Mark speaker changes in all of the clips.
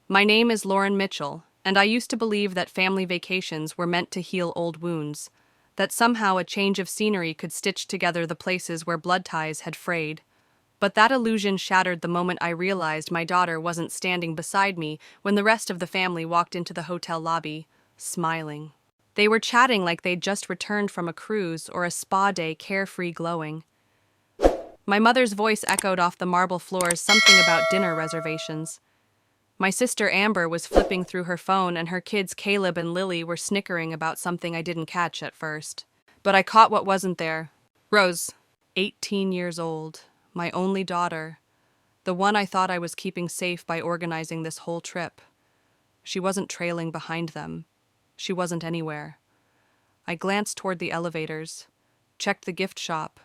Speaker 1: My name is Lauren Mitchell, and I used to believe that family vacations were meant to heal old wounds, that somehow a change of scenery could stitch together the places where blood ties had frayed. But that illusion shattered the moment I realized my daughter wasn't standing beside me when the rest of the family walked into the hotel lobby, smiling. They were chatting like they'd just returned from a cruise or a spa day, carefree, glowing. My mother's voice echoed off the marble floors something about dinner reservations. My sister Amber was flipping through her phone, and her kids Caleb and Lily were snickering about something I didn't catch at first. But I caught what wasn't there. Rose, 18 years old, my only daughter, the one I thought I was keeping safe by organizing this whole trip. She wasn't trailing behind them. She wasn't anywhere. I glanced toward the elevators, checked the gift shop,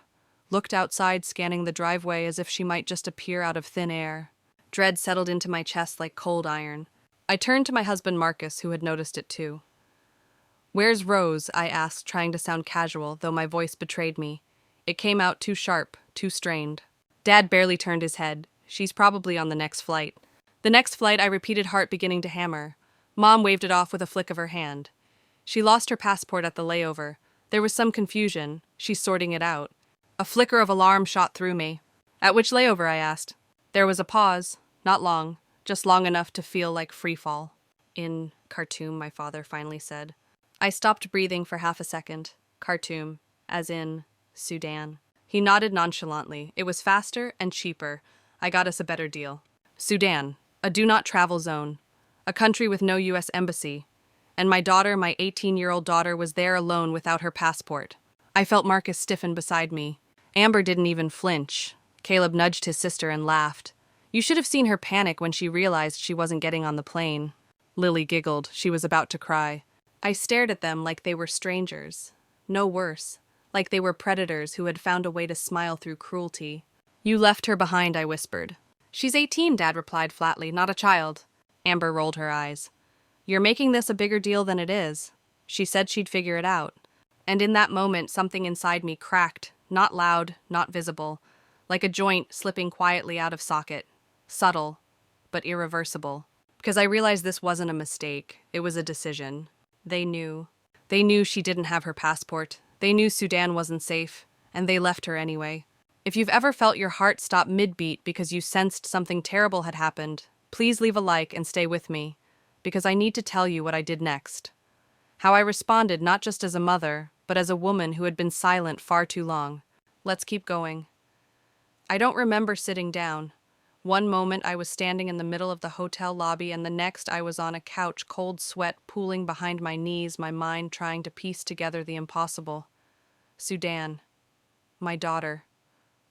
Speaker 1: looked outside, scanning the driveway as if she might just appear out of thin air. Dread settled into my chest like cold iron. I turned to my husband Marcus, who had noticed it too. "Where's Rose?" I asked, trying to sound casual, though my voice betrayed me. It came out too sharp, too strained. Dad barely turned his head. "She's probably on the next flight." The next flight, I repeated, heart beginning to hammer. Mom waved it off with a flick of her hand. She lost her passport at the layover. There was some confusion. She's sorting it out. A flicker of alarm shot through me. "At which layover?" I asked. There was a pause. Not long, just long enough to feel like freefall. "In Khartoum," my father finally said. I stopped breathing for half a second. Khartoum, as in Sudan. He nodded nonchalantly. "It was faster and cheaper. I got us a better deal." Sudan, a do-not-travel zone, a country with no U.S. embassy. And my daughter, my 18-year-old daughter, was there alone without her passport. I felt Marcus stiffen beside me. Amber didn't even flinch. Caleb nudged his sister and laughed. You should have seen her panic when she realized she wasn't getting on the plane. Lily giggled. She was about to cry. I stared at them like they were strangers. No worse, like they were predators who had found a way to smile through cruelty. "You left her behind," I whispered. "She's 18, Dad replied flatly, "not a child." Amber rolled her eyes. "You're making this a bigger deal than it is." She said she'd figure it out. And in that moment, something inside me cracked, not loud, not visible, like a joint slipping quietly out of socket. Subtle, but irreversible. Because I realized this wasn't a mistake. It was a decision. They knew. They knew she didn't have her passport. They knew Sudan wasn't safe. And they left her anyway. If you've ever felt your heart stop mid-beat because you sensed something terrible had happened, please leave a like and stay with me. Because I need to tell you what I did next. How I responded not just as a mother, but as a woman who had been silent far too long. Let's keep going. I don't remember sitting down. One moment I was standing in the middle of the hotel lobby, and the next I was on a couch, cold sweat pooling behind my knees, my mind trying to piece together the impossible. Sudan. My daughter.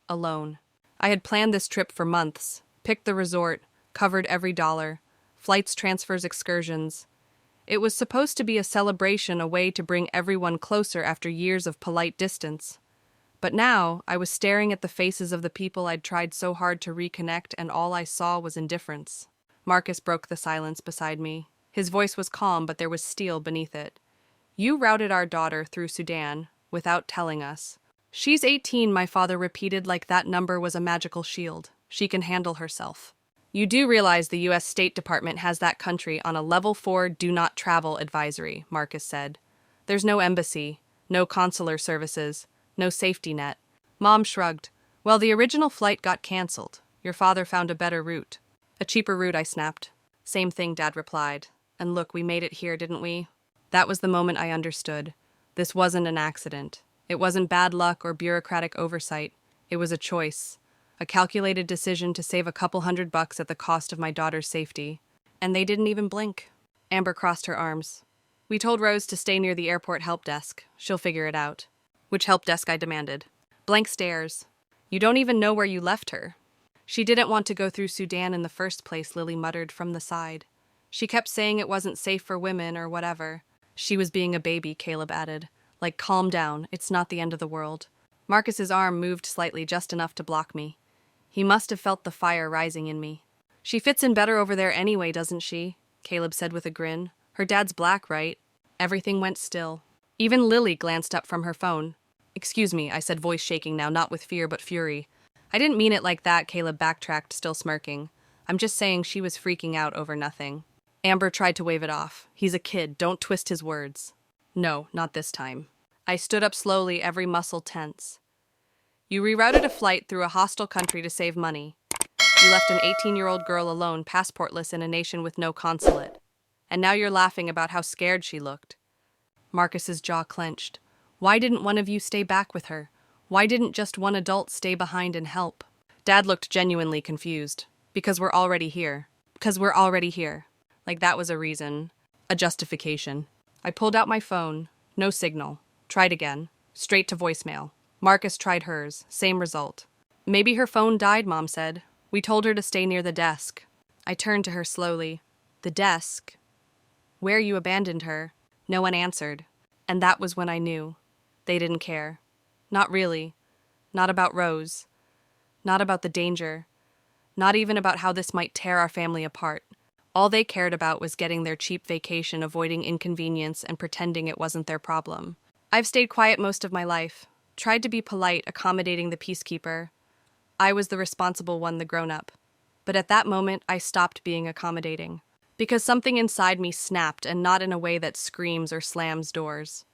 Speaker 1: Alone. I had planned this trip for months, picked the resort, covered every dollar, flights, transfers, excursions. It was supposed to be a celebration, a way to bring everyone closer after years of polite distance. But now, I was staring at the faces of the people I'd tried so hard to reconnect, and all I saw was indifference. Marcus broke the silence beside me. His voice was calm, but there was steel beneath it. "You routed our daughter through Sudan, without telling us." "She's 18, my father repeated like that number was a magical shield. "She can handle herself." "You do realize the U.S. State Department has that country on a level 4 do-not-travel advisory," Marcus said. "There's no embassy, no consular services, no safety net." Mom shrugged. "Well, the original flight got canceled. Your father found a better route." "A cheaper route," I snapped. "Same thing," Dad replied. "And look, we made it here, didn't we?" That was the moment I understood. This wasn't an accident. It wasn't bad luck or bureaucratic oversight. It was a choice. A calculated decision to save a couple $100 at the cost of my daughter's safety. And they didn't even blink. Amber crossed her arms. "We told Rose to stay near the airport help desk. She'll figure it out." "Which help desk?" I demanded. Blank stares. "You don't even know where you left her." "She didn't want to go through Sudan in the first place," Lily muttered from the side. "She kept saying it wasn't safe for women or whatever." "She was being a baby," Caleb added. "Like, calm down. It's not the end of the world." Marcus's arm moved slightly, just enough to block me. He must have felt the fire rising in me. "She fits in better over there anyway, doesn't she?" Caleb said with a grin. "Her dad's black, right?" Everything went still. Even Lily glanced up from her phone. "Excuse me," I said, voice shaking now, not with fear but fury. "I didn't mean it like that," Caleb backtracked, still smirking. I'm just saying she was freaking out over nothing. Amber tried to wave it off. He's a kid, don't twist his words. No, not this time. I stood up slowly, every muscle tense. You rerouted a flight through a hostile country to save money. You left an 18-year-old girl alone, passportless in a nation with no consulate. And now you're laughing about how scared she looked. Marcus's jaw clenched. Why didn't one of you stay back with her? Why didn't just one adult stay behind and help? Dad looked genuinely confused. Because we're already here. Because we're already here. Like that was a reason. A justification. I pulled out my phone. No signal. Tried again. Straight to voicemail. Marcus tried hers. Same result. Maybe her phone died, Mom said. We told her to stay near the desk. I turned to her slowly. The desk? Where you abandoned her. No one answered. And that was when I knew. They didn't care. Not really. Not about Rose. Not about the danger. Not even about how this might tear our family apart. All they cared about was getting their cheap vacation, avoiding inconvenience, and pretending it wasn't their problem. I've stayed quiet most of my life. Tried to be polite, accommodating the peacekeeper. I was the responsible one, the grown-up. But at that moment, I stopped being accommodating. Because something inside me snapped, and not in a way that screams or slams doors.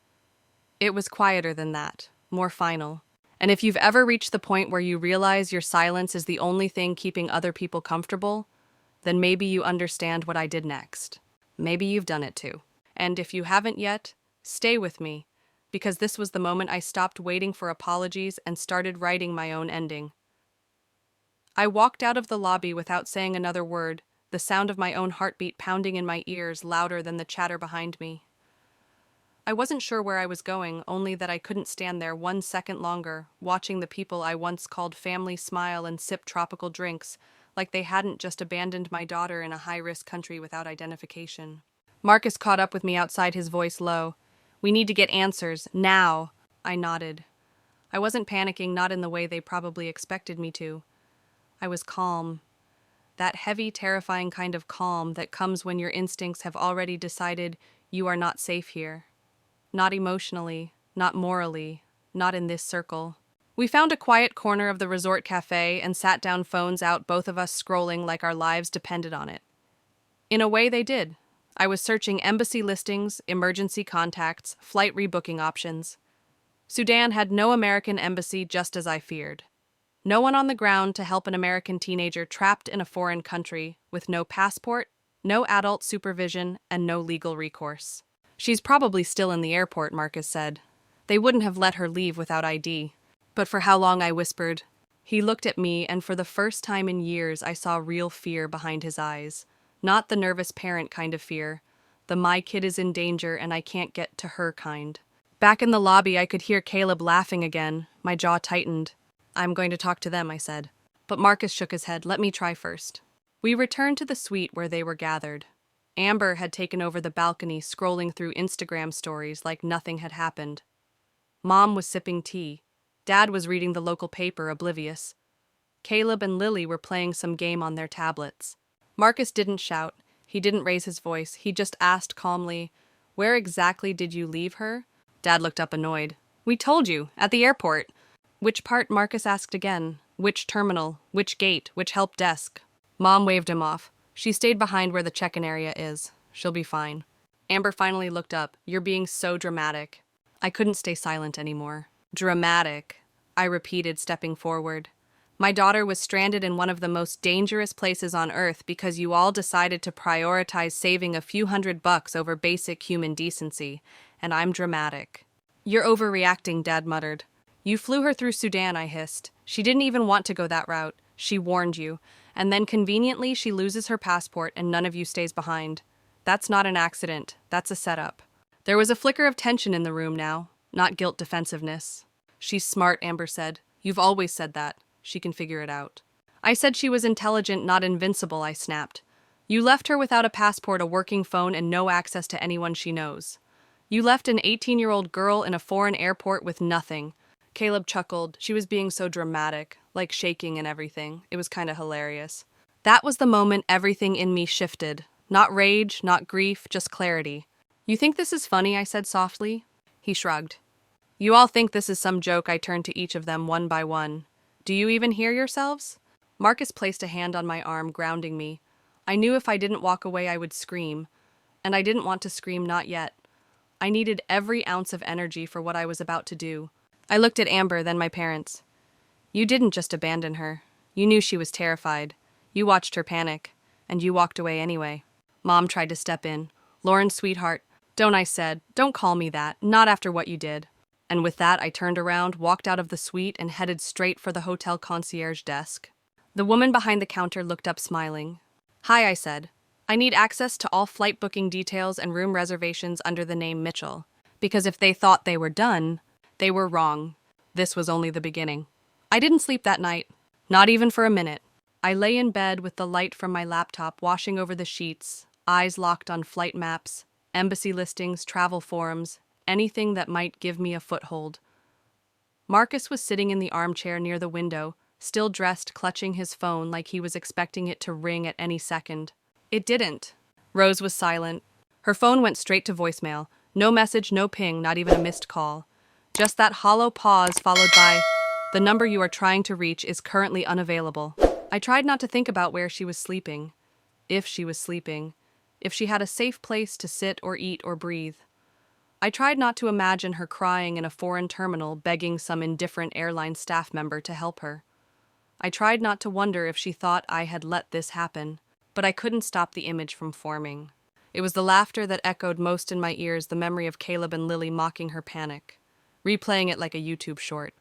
Speaker 1: It was quieter than that, more final. And if you've ever reached the point where you realize your silence is the only thing keeping other people comfortable, then maybe you understand what I did next. Maybe you've done it too. And if you haven't yet, stay with me, because this was the moment I stopped waiting for apologies and started writing my own ending. I walked out of the lobby without saying another word, the sound of my own heartbeat pounding in my ears louder than the chatter behind me. I wasn't sure where I was going, only that I couldn't stand there 1 second longer, watching the people I once called family smile and sip tropical drinks, like they hadn't just abandoned my daughter in a high-risk country without identification. Marcus caught up with me outside, his voice low. We need to get answers, now. I nodded. I wasn't panicking, not in the way they probably expected me to. I was calm. That heavy, terrifying kind of calm that comes when your instincts have already decided you are not safe here. Not emotionally, not morally, not in this circle. We found a quiet corner of the resort cafe and sat down, phones out, both of us scrolling like our lives depended on it. In a way, they did. I was searching embassy listings, emergency contacts, flight rebooking options. Sudan had no American embassy, just as I feared. No one on the ground to help an American teenager trapped in a foreign country with no passport, no adult supervision, and no legal recourse. She's probably still in the airport, Marcus said. They wouldn't have let her leave without ID. But for how long, I whispered. He looked at me, and for the first time in years I saw real fear behind his eyes. Not the nervous parent kind of fear. The my kid is in danger and I can't get to her kind. Back in the lobby, I could hear Caleb laughing again. My jaw tightened. I'm going to talk to them, I said. But Marcus shook his head. Let me try first. We returned to the suite where they were gathered. Amber had taken over the balcony, scrolling through Instagram stories like nothing had happened. Mom was sipping tea. Dad was reading the local paper, oblivious. Caleb and Lily were playing some game on their tablets. Marcus didn't shout. He didn't raise his voice. He just asked calmly, "Where exactly did you leave her?" Dad looked up annoyed. "We told you, at the airport." "Which part?" Marcus asked again. "Which terminal? Which gate? Which help desk?" Mom waved him off. "She stayed behind where the check-in area is. She'll be fine." Amber finally looked up. "You're being so dramatic." I couldn't stay silent anymore. "Dramatic," I repeated, stepping forward. "My daughter was stranded in one of the most dangerous places on Earth because you all decided to prioritize saving a few $100 over basic human decency, and I'm dramatic." "You're overreacting," Dad muttered. "You flew her through Sudan," I hissed. "She didn't even want to go that route. She warned you. And then conveniently she loses her passport and none of you stays behind. That's not an accident. That's a setup." There was a flicker of tension in the room now, not guilt defensiveness. "She's smart," Amber said. "You've always said that. She can figure it out." "I said she was intelligent, not invincible," I snapped. "You left her without a passport, a working phone, and no access to anyone she knows. You left an 18-year-old girl in a foreign airport with nothing." Caleb chuckled. She was being so dramatic, like shaking and everything. It was kind of hilarious. That was the moment everything in me shifted. Not rage, not grief, just clarity. "You think this is funny?" I said softly. He shrugged. "You all think this is some joke." I turned to each of them one by one. "Do you even hear yourselves?" Marcus placed a hand on my arm, grounding me. I knew if I didn't walk away, I would scream. And I didn't want to scream, not yet. I needed every ounce of energy for what I was about to do. I looked at Amber, then my parents. You didn't just abandon her. You knew she was terrified. You watched her panic. And you walked away anyway. Mom tried to step in. Lauren, sweetheart, don't, I said. Don't call me that. Not after what you did. And with that, I turned around, walked out of the suite, and headed straight for the hotel concierge desk. The woman behind the counter looked up, smiling. Hi, I said. I need access to all flight booking details and room reservations under the name Mitchell. Because if they thought they were done, they were wrong. This was only the beginning. I didn't sleep that night. Not even for a minute. I lay in bed with the light from my laptop washing over the sheets, eyes locked on flight maps, embassy listings, travel forums, anything that might give me a foothold. Marcus was sitting in the armchair near the window, still dressed, clutching his phone like he was expecting it to ring at any second. It didn't. Rose was silent. Her phone went straight to voicemail. No message, no ping, not even a missed call. Just that hollow pause followed by, "The number you are trying to reach is currently unavailable." I tried not to think about where she was sleeping. If she was sleeping. If she had a safe place to sit or eat or breathe. I tried not to imagine her crying in a foreign terminal, begging some indifferent airline staff member to help her. I tried not to wonder if she thought I had let this happen, but I couldn't stop the image from forming. It was the laughter that echoed most in my ears, the memory of Caleb and Lily mocking her panic, replaying it like a YouTube short.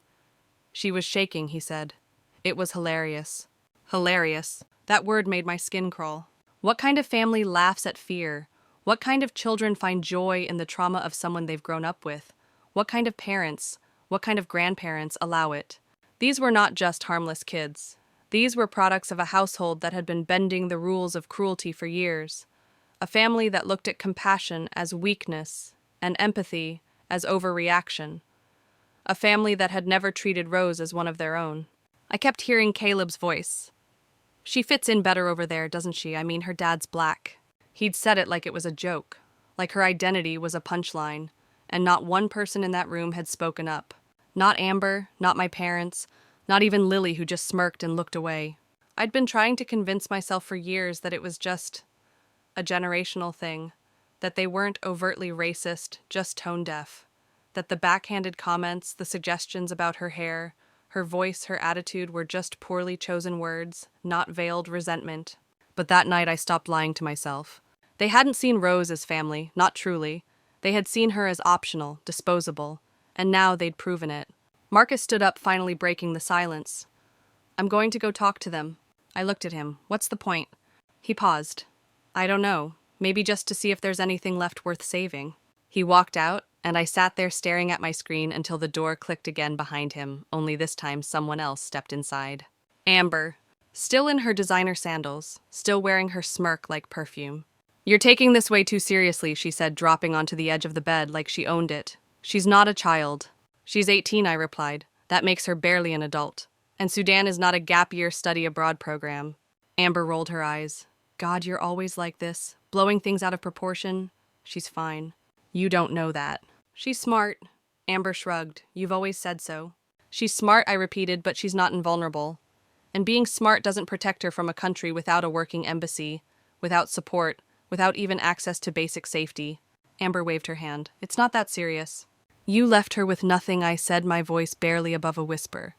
Speaker 1: She was shaking, he said. It was hilarious. Hilarious. That word made my skin crawl. What kind of family laughs at fear? What kind of children find joy in the trauma of someone they've grown up with? What kind of parents, what kind of grandparents allow it? These were not just harmless kids. These were products of a household that had been bending the rules of cruelty for years. A family that looked at compassion as weakness and empathy as overreaction. A family that had never treated Rose as one of their own. I kept hearing Caleb's voice. She fits in better over there, doesn't she? I mean, her dad's black. He'd said it like it was a joke, like her identity was a punchline, and not one person in that room had spoken up. Not Amber, not my parents, not even Lily, who just smirked and looked away. I'd been trying to convince myself for years that it was just a generational thing, that they weren't overtly racist, just tone-deaf, that the backhanded comments, the suggestions about her hair, her voice, her attitude were just poorly chosen words, not veiled resentment. But that night I stopped lying to myself. They hadn't seen Rose as family, not truly. They had seen her as optional, disposable, and now they'd proven it. Marcus stood up, finally breaking the silence. I'm going to go talk to them. I looked at him. What's the point? He paused. I don't know. Maybe just to see if there's anything left worth saving. He walked out, and I sat there staring at my screen until the door clicked again behind him, only this time someone else stepped inside. Amber, still in her designer sandals, still wearing her smirk like perfume. You're taking this way too seriously, she said, dropping onto the edge of the bed like she owned it. She's not a child. She's 18, I replied. That makes her barely an adult. And Sudan is not a gap-year study abroad program. Amber rolled her eyes. God, you're always like this, blowing things out of proportion. She's fine. You don't know that. She's smart. Amber shrugged. You've always said so. She's smart, I repeated, but she's not invulnerable. And being smart doesn't protect her from a country without a working embassy, without support, without even access to basic safety. Amber waved her hand. It's not that serious. You left her with nothing, I said, my voice barely above a whisper.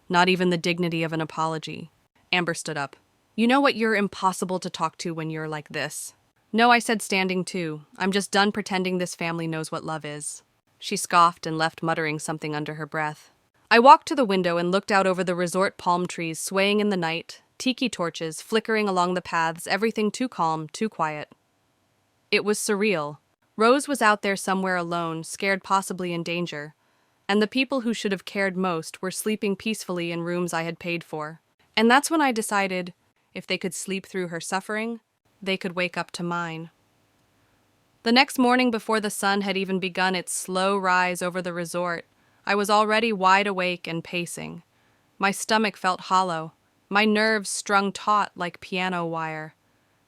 Speaker 1: Not even the dignity of an apology. Amber stood up. You know what, you're impossible to talk to when you're like this. No, I said, standing too. I'm just done pretending this family knows what love is. She scoffed and left, muttering something under her breath. I walked to the window and looked out over the resort palm trees swaying in the night, tiki torches flickering along the paths, everything too calm, too quiet. It was surreal. Rose was out there somewhere alone, scared, possibly in danger, and the people who should have cared most were sleeping peacefully in rooms I had paid for. And that's when I decided, if they could sleep through her suffering, they could wake up to mine. The next morning, before the sun had even begun its slow rise over the resort, I was already wide awake and pacing. My stomach felt hollow, my nerves strung taut like piano wire.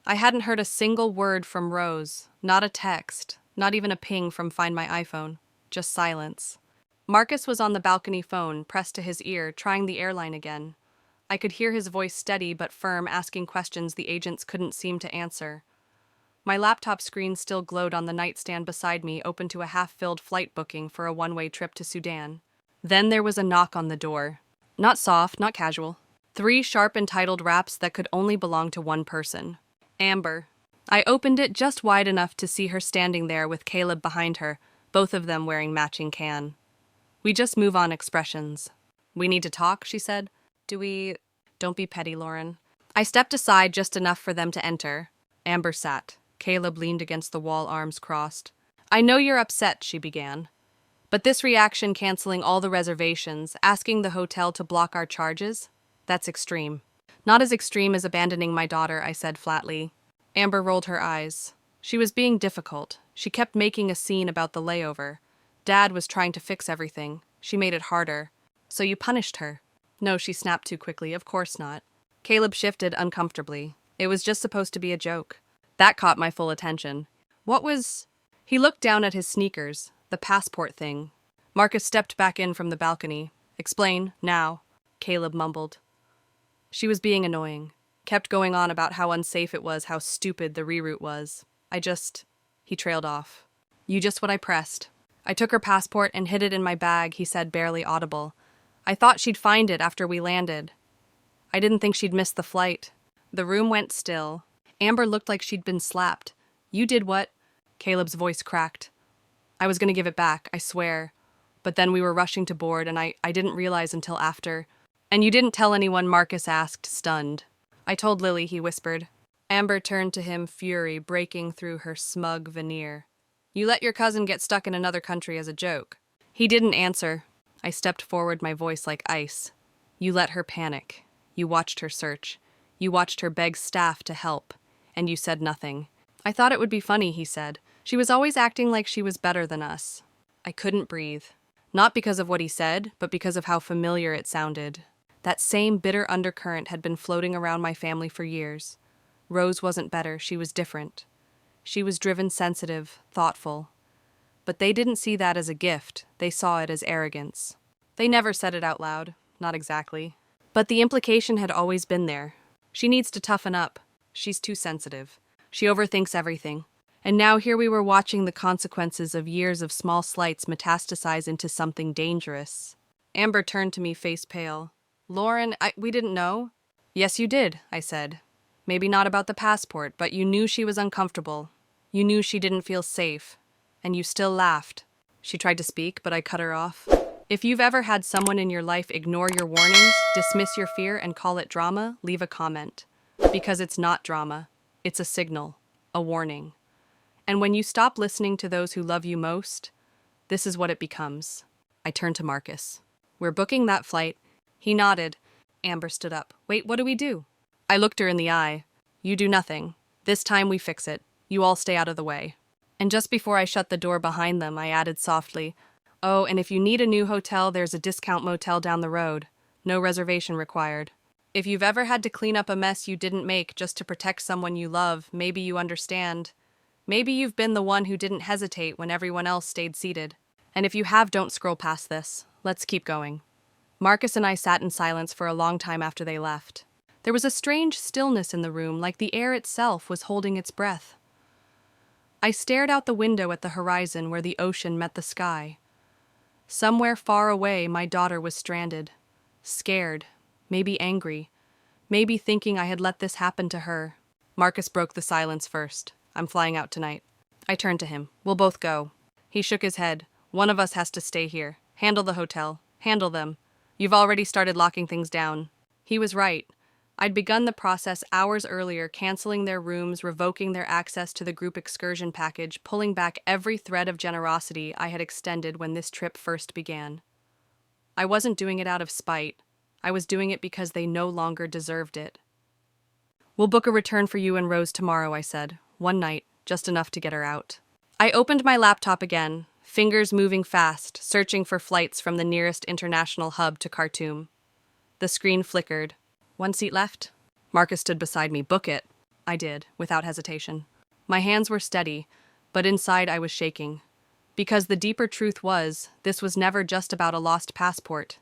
Speaker 1: I hadn't heard a single word from Rose, not a text, not even a ping from Find My iPhone, just silence. Marcus was on the balcony phone, pressed to his ear, trying the airline again. I could hear his voice steady but firm, asking questions the agents couldn't seem to answer. My laptop screen still glowed on the nightstand beside me, open to a half-filled flight booking for a one-way trip to Sudan. Then there was a knock on the door. Not soft, not casual. 3 sharp entitled raps that could only belong to one person. Amber. I opened it just wide enough to see her standing there with Caleb behind her, both of them wearing matching can. We just move on expressions. We need to talk, she said. Do we? Don't be petty, Lauren. I stepped aside just enough for them to enter. Amber sat. Caleb leaned against the wall, arms crossed. I know you're upset, she began. But this reaction canceling all the reservations, asking the hotel to block our charges? That's extreme. Not as extreme as abandoning my daughter, I said flatly. Amber rolled her eyes. She was being difficult. She kept making a scene about the layover. Dad was trying to fix everything. She made it harder. So you punished her? No, she snapped too quickly. Of course not. Caleb shifted uncomfortably. It was just supposed to be a joke. That caught my full attention. What was... He looked down at his sneakers, the passport thing. Marcus stepped back in from the balcony. Explain, now, Caleb mumbled. She was being annoying. Kept going on about how unsafe it was, how stupid the reroute was. He trailed off. You just what I pressed. I took her passport and hid it in my bag, he said, barely audible. I thought she'd find it after we landed. I didn't think she'd miss the flight. The room went still. Amber looked like she'd been slapped. You did what? Caleb's voice cracked. I was going to give it back, I swear. But then we were rushing to board and I didn't realize until after. And you didn't tell anyone, Marcus asked, stunned. I told Lily, he whispered. Amber turned to him, fury breaking through her smug veneer. You let your cousin get stuck in another country as a joke. He didn't answer. I stepped forward, my voice like ice. You let her panic. You watched her search. You watched her beg staff to help. And you said nothing. I thought it would be funny, he said. She was always acting like she was better than us. I couldn't breathe. Not because of what he said, but because of how familiar it sounded. That same bitter undercurrent had been floating around my family for years. Rose wasn't better, she was different. She was driven, sensitive, thoughtful. But they didn't see that as a gift, they saw it as arrogance. They never said it out loud, not exactly. But the implication had always been there. She needs to toughen up. She's too sensitive. She overthinks everything. And now here we were watching the consequences of years of small slights metastasize into something dangerous. Amber turned to me, face pale. Lauren, we didn't know. Yes, you did, I said. Maybe not about the passport, but you knew she was uncomfortable. You knew she didn't feel safe. And you still laughed. She tried to speak, but I cut her off. If you've ever had someone in your life ignore your warnings, dismiss your fear, and call it drama, leave a comment. Because it's not drama. It's a signal. A warning. And when you stop listening to those who love you most, this is what it becomes. I turned to Marcus. We're booking that flight. He nodded. Amber stood up. Wait, what do we do? I looked her in the eye. You do nothing. This time we fix it. You all stay out of the way. And just before I shut the door behind them, I added softly, oh, and if you need a new hotel, there's a discount motel down the road. No reservation required. If you've ever had to clean up a mess you didn't make just to protect someone you love, maybe you understand. Maybe you've been the one who didn't hesitate when everyone else stayed seated. And if you have, don't scroll past this. Let's keep going. Marcus and I sat in silence for a long time after they left. There was a strange stillness in the room, like the air itself was holding its breath. I stared out the window at the horizon where the ocean met the sky. Somewhere far away, my daughter was stranded. Scared, maybe angry, maybe thinking I had let this happen to her. Marcus broke the silence first. I'm flying out tonight. I turned to him. We'll both go. He shook his head. One of us has to stay here. Handle the hotel. Handle them. You've already started locking things down. He was right. I'd begun the process hours earlier, canceling their rooms, revoking their access to the group excursion package, pulling back every thread of generosity I had extended when this trip first began. I wasn't doing it out of spite. I was doing it because they no longer deserved it. We'll book a return for you and Rose tomorrow, I said. One night, just enough to get her out. I opened my laptop again, fingers moving fast, searching for flights from the nearest international hub to Khartoum. The screen flickered. One seat left? Marcus stood beside me. Book it. I did, without hesitation. My hands were steady, but inside I was shaking. Because the deeper truth was, this was never just about a lost passport.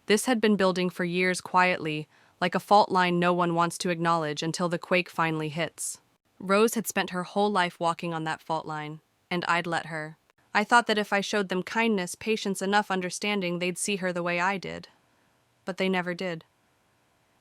Speaker 1: This had been building for years quietly, like a fault line no one wants to acknowledge until the quake finally hits. Rose had spent her whole life walking on that fault line, and I'd let her. I thought that if I showed them kindness, patience, enough understanding, they'd see her the way I did. But they never did.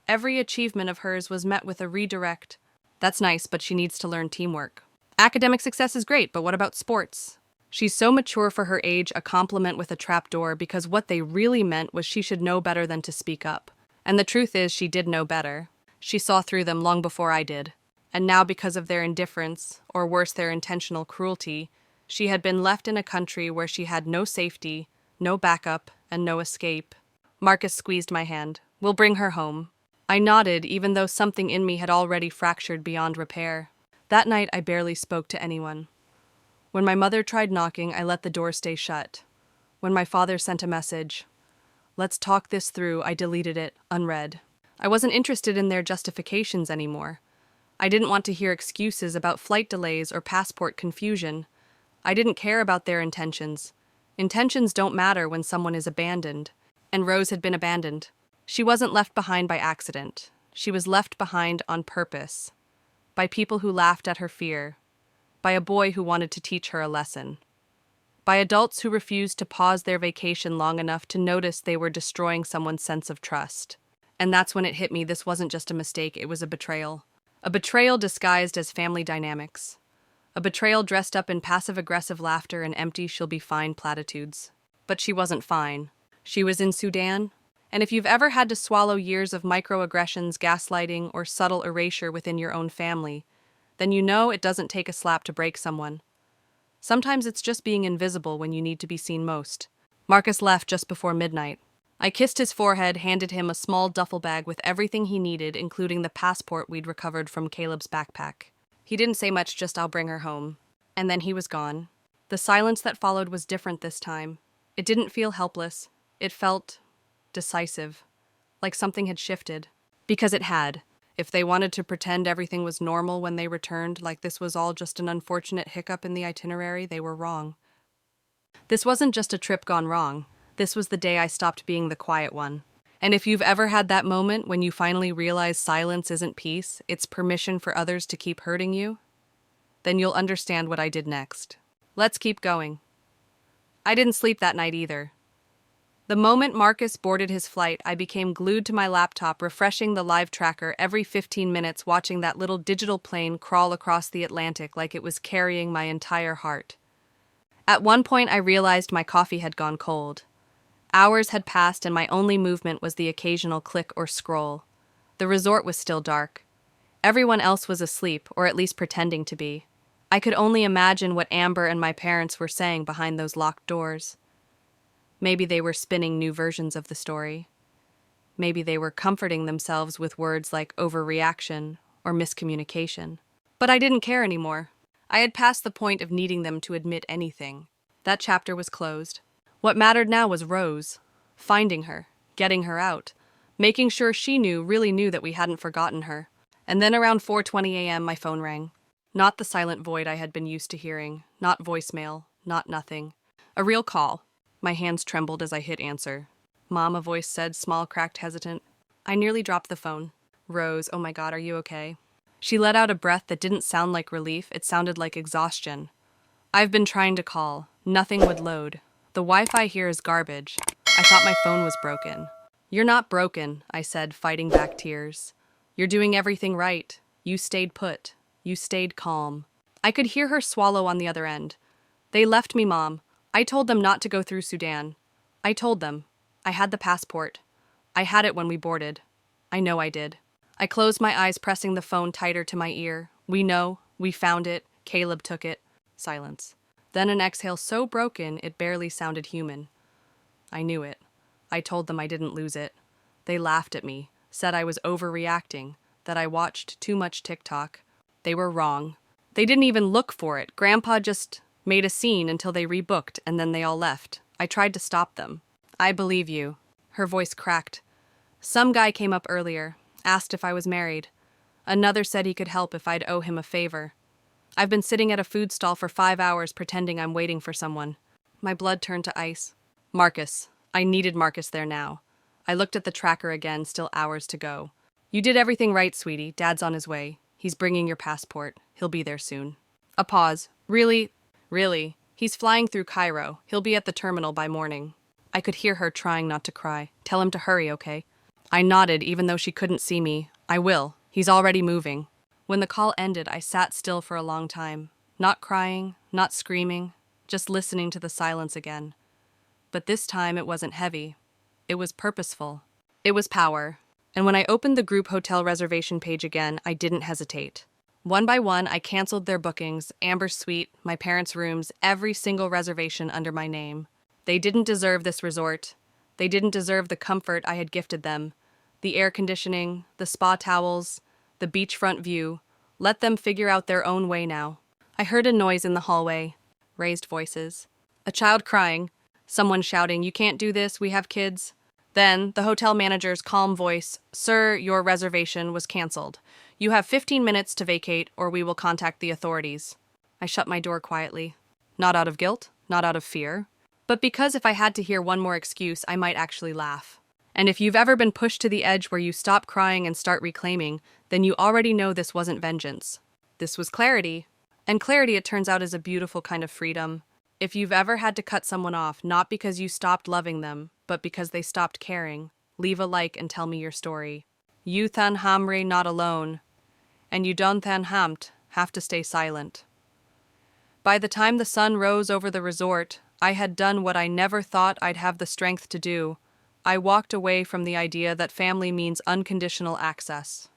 Speaker 1: Every achievement of hers was met with a redirect. That's nice, but she needs to learn teamwork. Academic success is great, but what about sports? She's so mature for her age, a compliment with a trapdoor, because what they really meant was she should know better than to speak up. And the truth is, she did know better. She saw through them long before I did. And now, because of their indifference, or worse, their intentional cruelty, she had been left in a country where she had no safety, no backup, and no escape. Marcus squeezed my hand. We'll bring her home. I nodded, even though something in me had already fractured beyond repair. That night, I barely spoke to anyone. When my mother tried knocking, I let the door stay shut. When my father sent a message, "Let's talk this through," I deleted it, unread. I wasn't interested in their justifications anymore. I didn't want to hear excuses about flight delays or passport confusion. I didn't care about their intentions. Intentions don't matter when someone is abandoned. And Rose had been abandoned. She wasn't left behind by accident. She was left behind on purpose. By people who laughed at her fear. By a boy who wanted to teach her a lesson. By adults who refused to pause their vacation long enough to notice they were destroying someone's sense of trust. And that's when it hit me, this wasn't just a mistake, it was a betrayal. A betrayal disguised as family dynamics. A betrayal dressed up in passive-aggressive laughter and empty she'll-be-fine platitudes. But she wasn't fine. She was in Sudan. And if you've ever had to swallow years of microaggressions, gaslighting, or subtle erasure within your own family, then you know it doesn't take a slap to break someone. Sometimes it's just being invisible when you need to be seen most. Marcus left just before midnight. I kissed his forehead, handed him a small duffel bag with everything he needed, including the passport we'd recovered from Caleb's backpack. He didn't say much, just "I'll bring her home." And then he was gone. The silence that followed was different this time. It didn't feel helpless. It felt decisive, like something had shifted. Because it had. If they wanted to pretend everything was normal when they returned, like this was all just an unfortunate hiccup in the itinerary, they were wrong. This wasn't just a trip gone wrong. This was the day I stopped being the quiet one. And if you've ever had that moment when you finally realize silence isn't peace, it's permission for others to keep hurting you, then you'll understand what I did next. Let's keep going. I didn't sleep that night either. The moment Marcus boarded his flight, I became glued to my laptop, refreshing the live tracker every 15 minutes, watching that little digital plane crawl across the Atlantic like it was carrying my entire heart. At one point, I realized my coffee had gone cold. Hours had passed and my only movement was the occasional click or scroll. The resort was still dark. Everyone else was asleep, or at least pretending to be. I could only imagine what Amber and my parents were saying behind those locked doors. Maybe they were spinning new versions of the story. Maybe they were comforting themselves with words like overreaction or miscommunication. But I didn't care anymore. I had passed the point of needing them to admit anything. That chapter was closed. What mattered now was Rose. Finding her, getting her out, making sure she really knew that we hadn't forgotten her. And then around 4:20 a.m. my phone rang. Not the silent void I had been used to hearing, not voicemail, not nothing. A real call. My hands trembled as I hit answer. "Mom," a voice said, small, cracked, hesitant. I nearly dropped the phone. "Rose, oh my God, are you okay?" She let out a breath that didn't sound like relief, it sounded like exhaustion. "I've been trying to call. Nothing would load. The Wi-Fi here is garbage. I thought my phone was broken." "You're not broken," I said, fighting back tears. "You're doing everything right. You stayed put. You stayed calm." I could hear her swallow on the other end. "They left me, Mom. I told them not to go through Sudan. I told them. I had the passport. I had it when we boarded. I know I did." I closed my eyes, pressing the phone tighter to my ear. "We know. We found it. Caleb took it." Silence. Then an exhale so broken it barely sounded human. "I knew it. I told them I didn't lose it. They laughed at me, said I was overreacting, that I watched too much TikTok. They were wrong. They didn't even look for it. Grandpa just made a scene until they rebooked, and then they all left. I tried to stop them." "I believe you." Her voice cracked. "Some guy came up earlier, asked if I was married. Another said he could help if I'd owe him a favor. I've been sitting at a food stall for 5 hours pretending I'm waiting for someone." My blood turned to ice. Marcus. I needed Marcus there now. I looked at the tracker again, still hours to go. You did everything right, sweetie. Dad's on his way. He's bringing your passport. He'll be there soon. A pause. Really? Really? He's flying through Cairo. He'll be at the terminal by morning. I could hear her trying not to cry. Tell him to hurry, okay? I nodded, even though she couldn't see me. I will. He's already moving. When the call ended, I sat still for a long time. Not crying, not screaming, just listening to the silence again. But this time it wasn't heavy. It was purposeful. It was power. And when I opened the group hotel reservation page again, I didn't hesitate. One by one, I canceled their bookings, Amber's suite, my parents' rooms, every single reservation under my name. They didn't deserve this resort. They didn't deserve the comfort I had gifted them. The air conditioning, the spa towels, the beachfront view. Let them figure out their own way now. I heard a noise in the hallway. Raised voices. A child crying. Someone shouting, "You can't do this, we have kids." Then, the hotel manager's calm voice, "Sir, your reservation was canceled. You have 15 minutes to vacate, or we will contact the authorities." I shut my door quietly. Not out of guilt, not out of fear, but because if I had to hear one more excuse, I might actually laugh. And if you've ever been pushed to the edge where you stop crying and start reclaiming, then you already know this wasn't vengeance. This was clarity. And clarity, it turns out, is a beautiful kind of freedom. If you've ever had to cut someone off, not because you stopped loving them, but because they stopped caring, leave a like and tell me your story. You than hamre not alone, and you don't than hamt have to stay silent. By the time the sun rose over the resort, I had done what I never thought I'd have the strength to do. I walked away from the idea that family means unconditional access.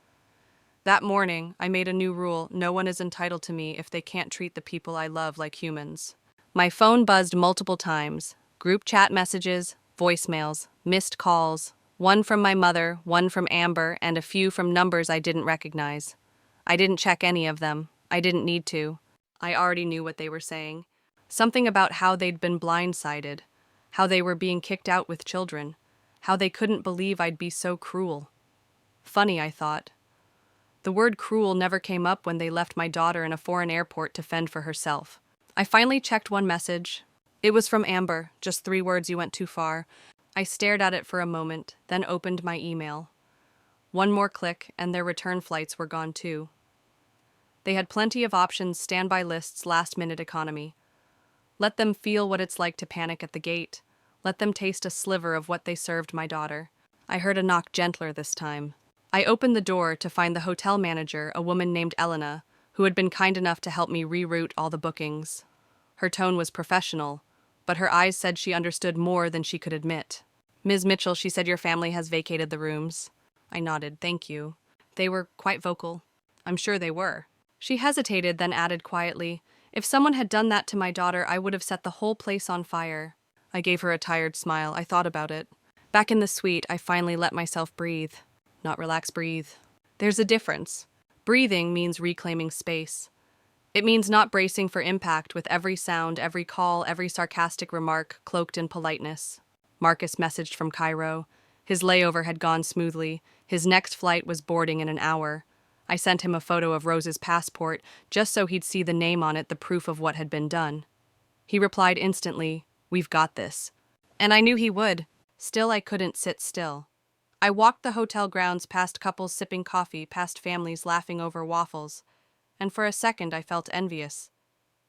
Speaker 1: That morning, I made a new rule: no one is entitled to me if they can't treat the people I love like humans. My phone buzzed multiple times. Group chat messages, voicemails, missed calls, one from my mother, one from Amber, and a few from numbers I didn't recognize. I didn't check any of them. I didn't need to. I already knew what they were saying. Something about how they'd been blindsided, how they were being kicked out with children, how they couldn't believe I'd be so cruel. Funny, I thought. The word cruel never came up when they left my daughter in a foreign airport to fend for herself. I finally checked one message. It was from Amber, just 3 words: "You went too far." I stared at it for a moment, then opened my email. One more click, and their return flights were gone too. They had plenty of options, standby lists, last-minute economy. Let them feel what it's like to panic at the gate. Let them taste a sliver of what they served my daughter. I heard a knock, gentler this time. I opened the door to find the hotel manager, a woman named Elena, who had been kind enough to help me reroute all the bookings. Her tone was professional, but her eyes said she understood more than she could admit. "Ms. Mitchell," she said, "your family has vacated the rooms." I nodded, "Thank you." They were quite vocal. I'm sure they were. She hesitated, then added quietly, "If someone had done that to my daughter, I would have set the whole place on fire." I gave her a tired smile. I thought about it. Back in the suite, I finally let myself breathe. Not relax, breathe. There's a difference. Breathing means reclaiming space. It means not bracing for impact with every sound, every call, every sarcastic remark cloaked in politeness. Marcus messaged from Cairo. His layover had gone smoothly. His next flight was boarding in an hour. I sent him a photo of Rose's passport, just so he'd see the name on it, the proof of what had been done. He replied instantly, "We've got this." And I knew he would. Still, I couldn't sit still. I walked the hotel grounds, past couples sipping coffee, past families laughing over waffles, and for a second I felt envious.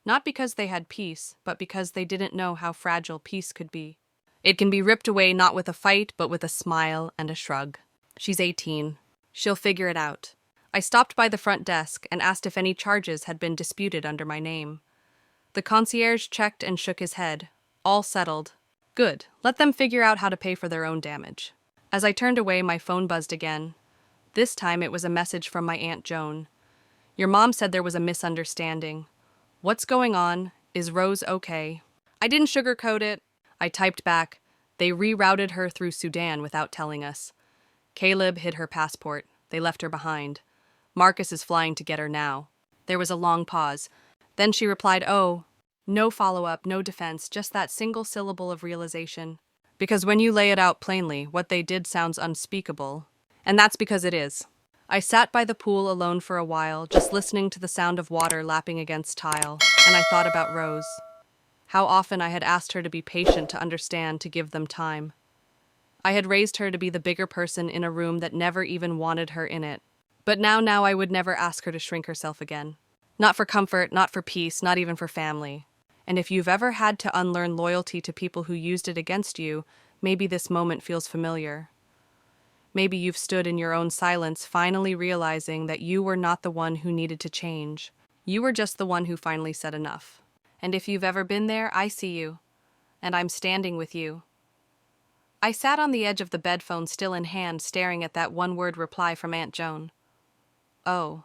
Speaker 1: Not because they had peace, but because they didn't know how fragile peace could be. It can be ripped away not with a fight, but with a smile and a shrug. She's 18. She'll figure it out. I stopped by the front desk and asked if any charges had been disputed under my name. The concierge checked and shook his head. All settled. Good. Let them figure out how to pay for their own damage. As I turned away, my phone buzzed again. This time it was a message from my Aunt Joan. "Your mom said there was a misunderstanding. What's going on? Is Rose okay?" I didn't sugarcoat it. I typed back, "They rerouted her through Sudan without telling us. Caleb hid her passport. They left her behind. Marcus is flying to get her now." There was a long pause. Then she replied, "Oh, no follow-up, no defense, just that single syllable of realization. Because when you lay it out plainly, what they did sounds unspeakable. And that's because it is." I sat by the pool alone for a while, just listening to the sound of water lapping against tile, and I thought about Rose. How often I had asked her to be patient, to understand, to give them time. I had raised her to be the bigger person in a room that never even wanted her in it. But now I would never ask her to shrink herself again. Not for comfort, not for peace, not even for family. And if you've ever had to unlearn loyalty to people who used it against you, maybe this moment feels familiar. Maybe you've stood in your own silence, finally realizing that you were not the one who needed to change. You were just the one who finally said enough. And if you've ever been there, I see you. And I'm standing with you. I sat on the edge of the bed, phone still in hand, staring at that one-word reply from Aunt Joan. Oh.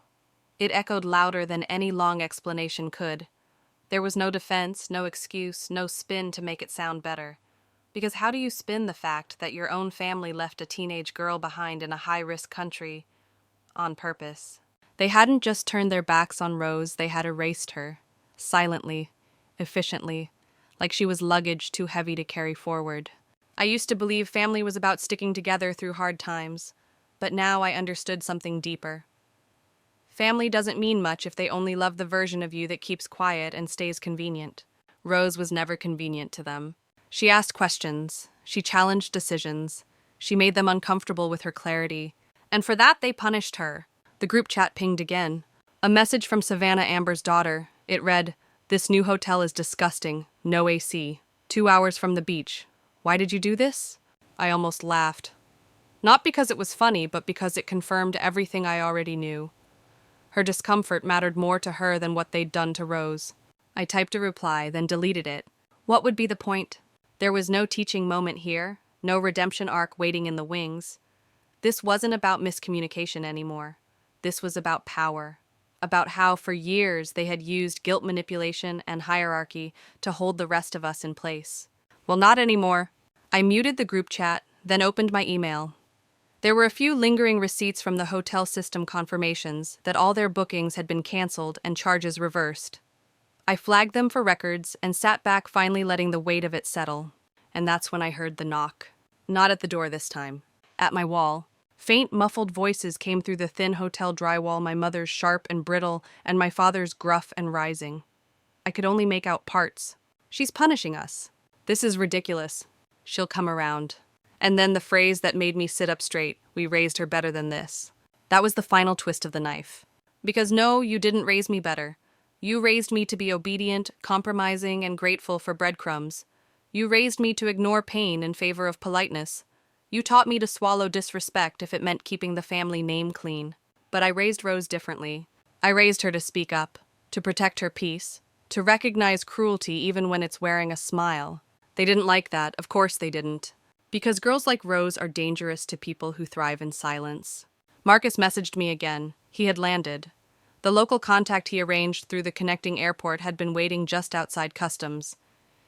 Speaker 1: It echoed louder than any long explanation could. There was no defense, no excuse, no spin to make it sound better. Because how do you spin the fact that your own family left a teenage girl behind in a high-risk country on purpose? They hadn't just turned their backs on Rose, they had erased her. Silently, efficiently, like she was luggage too heavy to carry forward. I used to believe family was about sticking together through hard times, but now I understood something deeper. Family doesn't mean much if they only love the version of you that keeps quiet and stays convenient. Rose was never convenient to them. She asked questions, she challenged decisions, she made them uncomfortable with her clarity, and for that they punished her. The group chat pinged again. A message from Savannah Amber's daughter. It read, "This new hotel is disgusting, no AC, 2 hours from the beach. Why did you do this?" I almost laughed. Not because it was funny, but because it confirmed everything I already knew. Her discomfort mattered more to her than what they'd done to Rose. I typed a reply, then deleted it. What would be the point? There was no teaching moment here, no redemption arc waiting in the wings. This wasn't about miscommunication anymore. This was about power. About how, for years, they had used guilt manipulation and hierarchy to hold the rest of us in place. Well, not anymore. I muted the group chat, then opened my email. There were a few lingering receipts from the hotel system confirmations that all their bookings had been canceled and charges reversed. I flagged them for records and sat back, finally letting the weight of it settle. And that's when I heard the knock. Not at the door this time. At my wall. Faint, muffled voices came through the thin hotel drywall, my mother's sharp and brittle, and my father's gruff and rising. I could only make out parts. "She's punishing us. This is ridiculous. She'll come around." And then the phrase that made me sit up straight, "We raised her better than this." That was the final twist of the knife. Because no, you didn't raise me better. You raised me to be obedient, compromising, and grateful for breadcrumbs. You raised me to ignore pain in favor of politeness. You taught me to swallow disrespect if it meant keeping the family name clean. But I raised Rose differently. I raised her to speak up, to protect her peace, to recognize cruelty even when it's wearing a smile. They didn't like that, of course they didn't. Because girls like Rose are dangerous to people who thrive in silence. Marcus messaged me again. He had landed. The local contact he arranged through the connecting airport had been waiting just outside customs.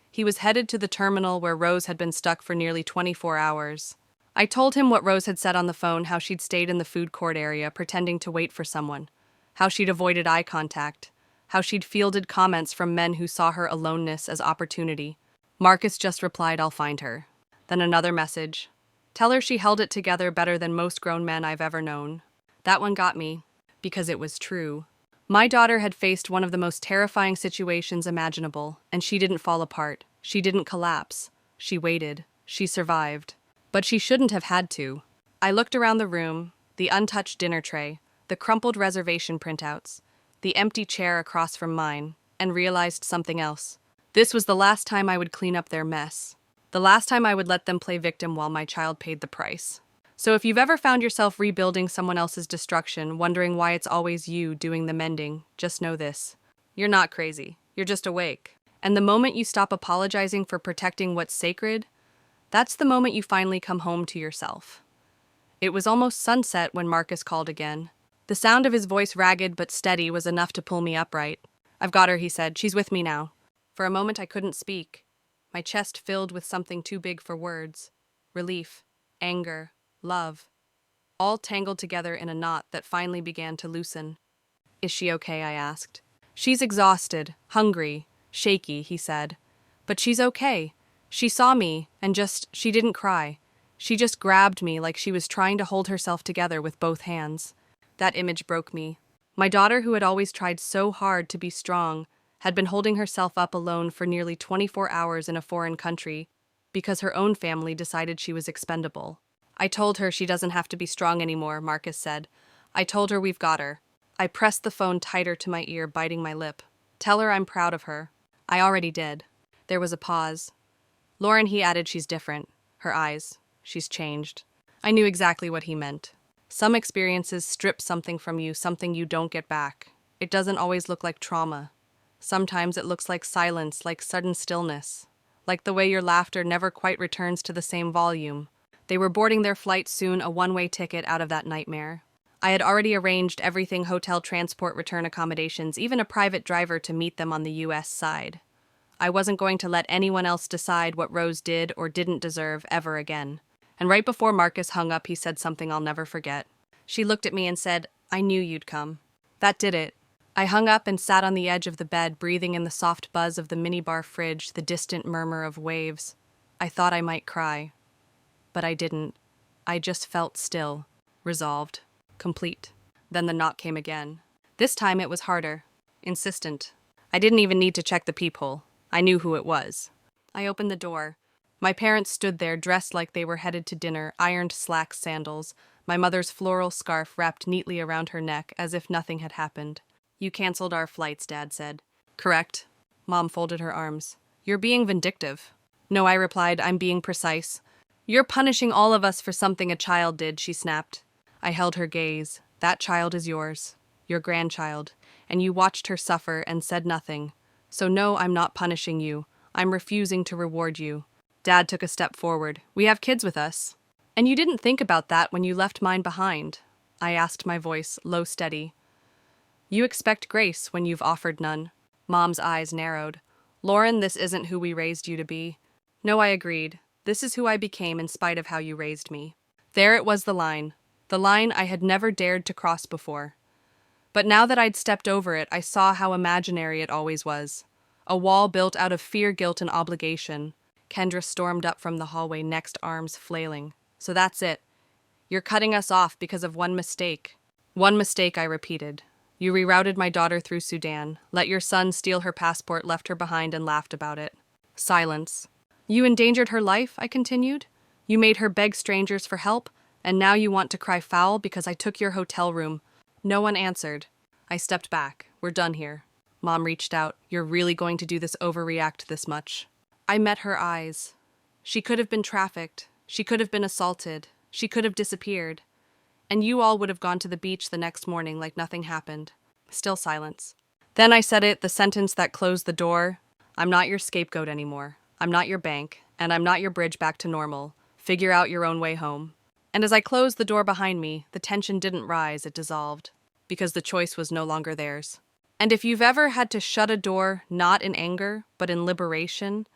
Speaker 1: He was headed to the terminal where Rose had been stuck for nearly 24 hours. I told him what Rose had said on the phone, how she'd stayed in the food court area pretending to wait for someone, how she'd avoided eye contact, how she'd fielded comments from men who saw her aloneness as opportunity. Marcus just replied, "I'll find her." Then another message. "Tell her she held it together better than most grown men I've ever known." That one got me, because it was true. My daughter had faced one of the most terrifying situations imaginable, and she didn't fall apart. She didn't collapse. She waited. She survived. But she shouldn't have had to. I looked around the room, the untouched dinner tray, the crumpled reservation printouts, the empty chair across from mine, and realized something else. This was the last time I would clean up their mess. The last time I would let them play victim while my child paid the price. So if you've ever found yourself rebuilding someone else's destruction, wondering why it's always you doing the mending, just know this. You're not crazy. You're just awake. And the moment you stop apologizing for protecting what's sacred, that's the moment you finally come home to yourself. It was almost sunset when Marcus called again. The sound of his voice, ragged but steady, was enough to pull me upright. "I've got her," he said. "She's with me now." For a moment I couldn't speak. My chest filled with something too big for words. Relief, anger, love, all tangled together in a knot that finally began to loosen. "Is she okay?" I asked. "She's exhausted, hungry, shaky," he said. "But she's okay. She saw me, and she didn't cry. She just grabbed me like she was trying to hold herself together with both hands." That image broke me. My daughter, who had always tried so hard to be strong, had been holding herself up alone for nearly 24 hours in a foreign country, because her own family decided she was expendable. I told her she doesn't have to be strong anymore, Marcus said. I told her we've got her. I pressed the phone tighter to my ear, biting my lip. Tell her I'm proud of her. I already did. There was a pause. Lauren, he added, she's different. Her eyes. She's changed. I knew exactly what he meant. Some experiences strip something from you, something you don't get back. It doesn't always look like trauma. Sometimes it looks like silence, like sudden stillness. Like the way your laughter never quite returns to the same volume. They were boarding their flight soon, a one-way ticket out of that nightmare. I had already arranged everything: hotel, transport, return accommodations, even a private driver to meet them on the U.S. side. I wasn't going to let anyone else decide what Rose did or didn't deserve ever again. And right before Marcus hung up, he said something I'll never forget. She looked at me and said, I knew you'd come. That did it. I hung up and sat on the edge of the bed, breathing in the soft buzz of the minibar fridge, the distant murmur of waves. I thought I might cry. But I didn't. I just felt still, resolved, complete. Then the knock came again. This time it was harder, insistent. I didn't even need to check the peephole. I knew who it was. I opened the door. My parents stood there, dressed like they were headed to dinner, ironed slacks, sandals, my mother's floral scarf wrapped neatly around her neck as if nothing had happened. You canceled our flights, Dad said. Correct. Mom folded her arms. You're being vindictive. No, I replied, I'm being precise. You're punishing all of us for something a child did, she snapped. I held her gaze. That child is yours, your grandchild, and you watched her suffer and said nothing. So no, I'm not punishing you. I'm refusing to reward you. Dad took a step forward. We have kids with us. And you didn't think about that when you left mine behind. I asked, my voice low, steady. You expect grace when you've offered none. Mom's eyes narrowed. Lauren, this isn't who we raised you to be. No, I agreed. This is who I became in spite of how you raised me. There it was, the line I had never dared to cross before. But now that I'd stepped over it, I saw how imaginary it always was. A wall built out of fear, guilt, and obligation. Kendra stormed up from the hallway, next, arms flailing. So that's it. You're cutting us off because of one mistake. One mistake, I repeated. You rerouted my daughter through Sudan, let your son steal her passport, left her behind, and laughed about it. Silence. You endangered her life, I continued. You made her beg strangers for help, and now you want to cry foul because I took your hotel room. No one answered. I stepped back. We're done here. Mom reached out. You're really going to do this, overreact this much? I met her eyes. She could have been trafficked. She could have been assaulted. She could have disappeared. And you all would have gone to the beach the next morning like nothing happened. Still silence. Then I said it, the sentence that closed the door. I'm not your scapegoat anymore. I'm not your bank, and I'm not your bridge back to normal. Figure out your own way home. And as I closed the door behind me, the tension didn't rise, it dissolved. Because the choice was no longer theirs. And if you've ever had to shut a door, not in anger, but in liberation,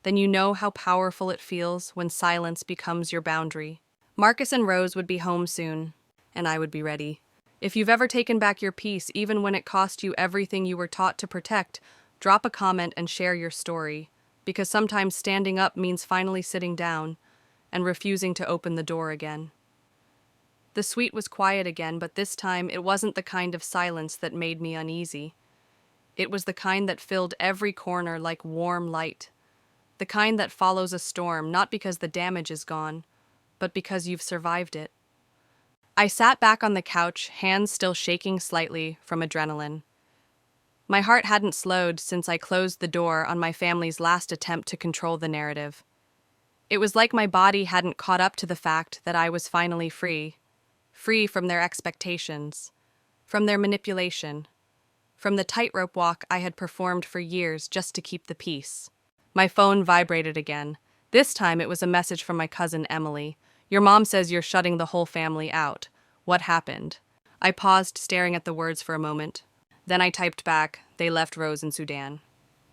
Speaker 1: then you know how powerful it feels when silence becomes your boundary. Marcus and Rose would be home soon, and I would be ready. If you've ever taken back your peace, even when it cost you everything you were taught to protect, drop a comment and share your story, because sometimes standing up means finally sitting down and refusing to open the door again. The suite was quiet again, but this time it wasn't the kind of silence that made me uneasy. It was the kind that filled every corner like warm light. The kind that follows a storm, not because the damage is gone, but because you've survived it. I sat back on the couch, hands still shaking slightly from adrenaline. My heart hadn't slowed since I closed the door on my family's last attempt to control the narrative. It was like my body hadn't caught up to the fact that I was finally free. Free from their expectations, from their manipulation, from the tightrope walk I had performed for years just to keep the peace. My phone vibrated again. This time it was a message from my cousin Emily. Your mom says you're shutting the whole family out. What happened? I paused, staring at the words for a moment. Then I typed back, they left Rose in Sudan.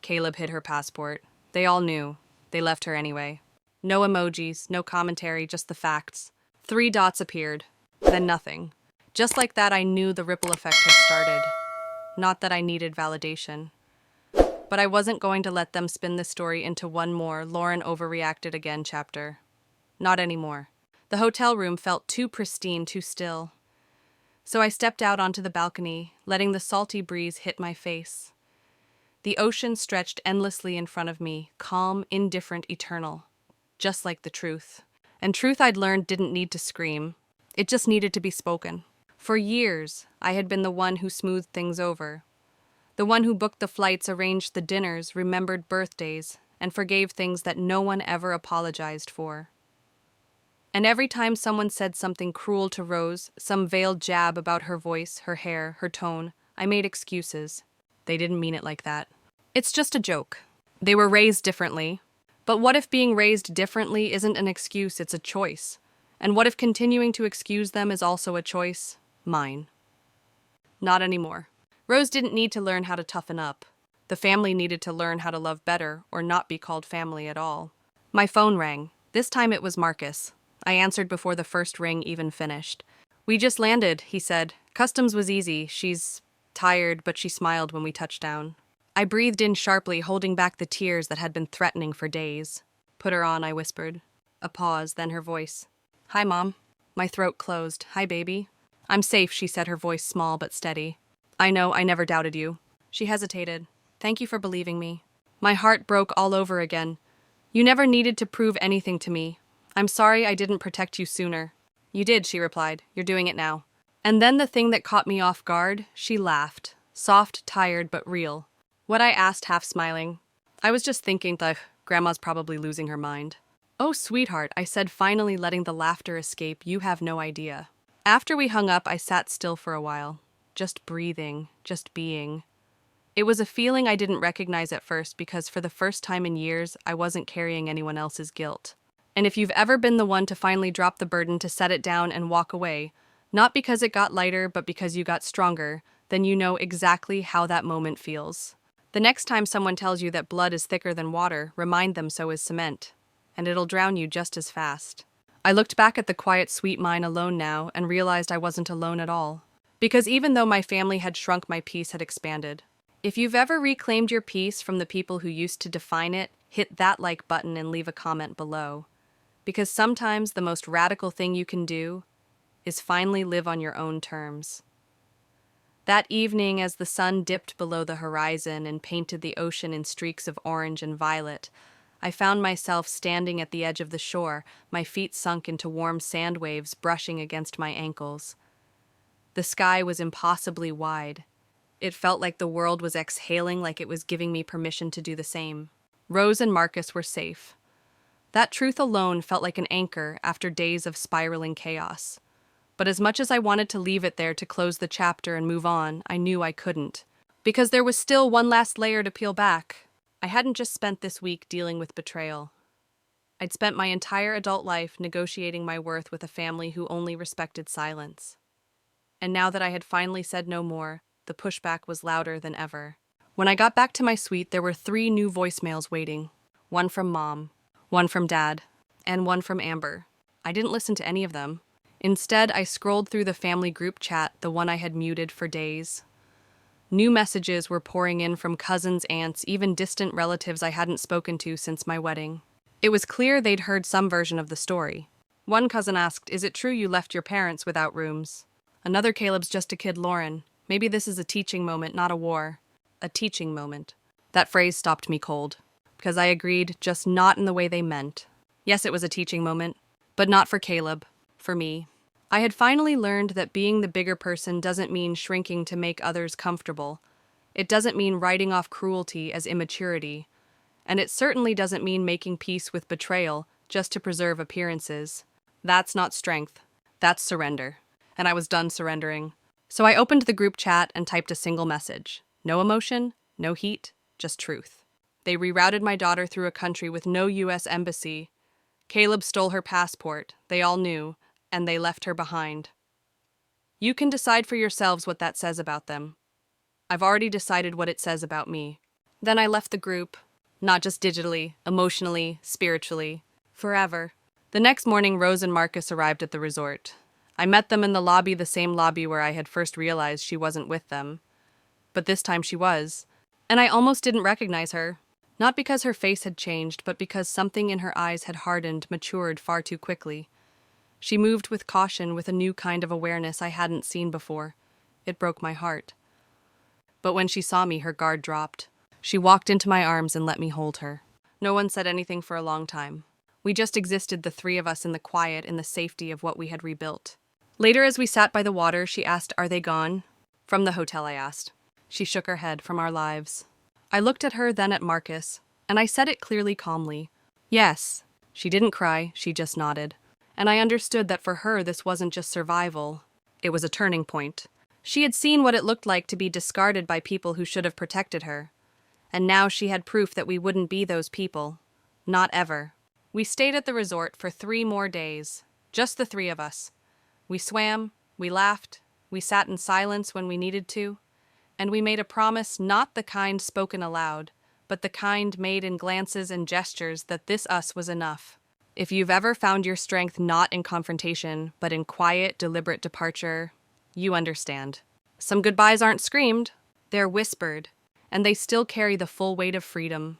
Speaker 1: Caleb hid her passport. They all knew. They left her anyway. No emojis, no commentary, just the facts. 3 dots appeared. Then nothing. Just like that, I knew the ripple effect had started. Not that I needed validation. But I wasn't going to let them spin this story into one more Lauren overreacted again chapter. Not anymore. The hotel room felt too pristine, too still. So I stepped out onto the balcony, letting the salty breeze hit my face. The ocean stretched endlessly in front of me, calm, indifferent, eternal. just like the truth. And truth I'd learned didn't need to scream. It just needed to be spoken. For years, I had been the one who smoothed things over. The one who booked the flights, arranged the dinners, remembered birthdays, and forgave things that no one ever apologized for. And every time someone said something cruel to Rose, some veiled jab about her voice, her hair, her tone, I made excuses. They didn't mean it like that. It's just a joke. They were raised differently. But what if being raised differently isn't an excuse, it's a choice? And what if continuing to excuse them is also a choice? Mine. Not anymore. Rose didn't need to learn how to toughen up. The family needed to learn how to love better or not be called family at all. My phone rang. This time it was Marcus. I answered before the first ring even finished. "We just landed," he said. "Customs was easy. She's tired, but she smiled when we touched down." I breathed in sharply, holding back the tears that had been threatening for days. "Put her on," I whispered. A pause, then her voice. "Hi, Mom." My throat closed. "Hi, baby." "I'm safe," she said, her voice small but steady. "I know, I never doubted you." She hesitated. "Thank you for believing me." My heart broke all over again. "You never needed to prove anything to me. I'm sorry I didn't protect you sooner." "You did," she replied. "You're doing it now." And then the thing that caught me off guard, she laughed. Soft, tired, but real. What I asked, half smiling. "I was just thinking that Grandma's probably losing her mind." "Oh, sweetheart," I said, finally letting the laughter escape. "You have no idea." After we hung up, I sat still for a while. Just breathing, just being. It was a feeling I didn't recognize at first because for the first time in years, I wasn't carrying anyone else's guilt. And if you've ever been the one to finally drop the burden, to set it down and walk away, not because it got lighter, but because you got stronger, then you know exactly how that moment feels. The next time someone tells you that blood is thicker than water, remind them so is cement, and it'll drown you just as fast. I looked back at the quiet, sweet mine alone now and realized I wasn't alone at all. Because even though my family had shrunk, my peace had expanded. If you've ever reclaimed your peace from the people who used to define it, hit that like button and leave a comment below. Because sometimes the most radical thing you can do is finally live on your own terms. That evening, as the sun dipped below the horizon and painted the ocean in streaks of orange and violet, I found myself standing at the edge of the shore, my feet sunk into warm sand waves brushing against my ankles. The sky was impossibly wide. It felt like the world was exhaling, like it was giving me permission to do the same. Rose and Marcus were safe. That truth alone felt like an anchor after days of spiraling chaos. But as much as I wanted to leave it there to close the chapter and move on, I knew I couldn't. Because there was still one last layer to peel back. I hadn't just spent this week dealing with betrayal. I'd spent my entire adult life negotiating my worth with a family who only respected silence. And now that I had finally said no more, the pushback was louder than ever. When I got back to my suite, there were 3 new voicemails waiting. One from Mom, one from Dad, and one from Amber. I didn't listen to any of them. Instead, I scrolled through the family group chat, the one I had muted for days. New messages were pouring in from cousins, aunts, even distant relatives I hadn't spoken to since my wedding. It was clear they'd heard some version of the story. One cousin asked, "Is it true you left your parents without rooms?" Another, "Caleb's just a kid, Lauren. Maybe this is a teaching moment, not a war." A teaching moment. That phrase stopped me cold. Because I agreed, just not in the way they meant. Yes, it was a teaching moment, but not for Caleb, for me. I had finally learned that being the bigger person doesn't mean shrinking to make others comfortable. It doesn't mean writing off cruelty as immaturity. And it certainly doesn't mean making peace with betrayal just to preserve appearances. That's not strength. That's surrender. And I was done surrendering. So I opened the group chat and typed a single message. No emotion, no heat, just truth. They rerouted my daughter through a country with no U.S. embassy. Caleb stole her passport, they all knew, and they left her behind. You can decide for yourselves what that says about them. I've already decided what it says about me. Then I left the group, not just digitally, emotionally, spiritually, forever. The next morning, Rose and Marcus arrived at the resort. I met them in the lobby, the same lobby where I had first realized she wasn't with them. But this time she was, and I almost didn't recognize her. Not because her face had changed, but because something in her eyes had hardened, matured far too quickly. She moved with caution, with a new kind of awareness I hadn't seen before. It broke my heart. But when she saw me, her guard dropped. She walked into my arms and let me hold her. No one said anything for a long time. We just existed, the three of us, in the quiet, in the safety of what we had rebuilt. Later, as we sat by the water, she asked, "Are they gone?" "From the hotel," I asked. She shook her head. "From our lives." I looked at her, then at Marcus, and I said it clearly, calmly. "Yes." She didn't cry, she just nodded. And I understood that for her this wasn't just survival. It was a turning point. She had seen what it looked like to be discarded by people who should have protected her. And now she had proof that we wouldn't be those people. Not ever. We stayed at the resort for 3 more days. Just the 3 of us. We swam, we laughed, we sat in silence when we needed to, and we made a promise, not the kind spoken aloud, but the kind made in glances and gestures, that this us was enough. If you've ever found your strength not in confrontation, but in quiet, deliberate departure, you understand. Some goodbyes aren't screamed, they're whispered, and they still carry the full weight of freedom.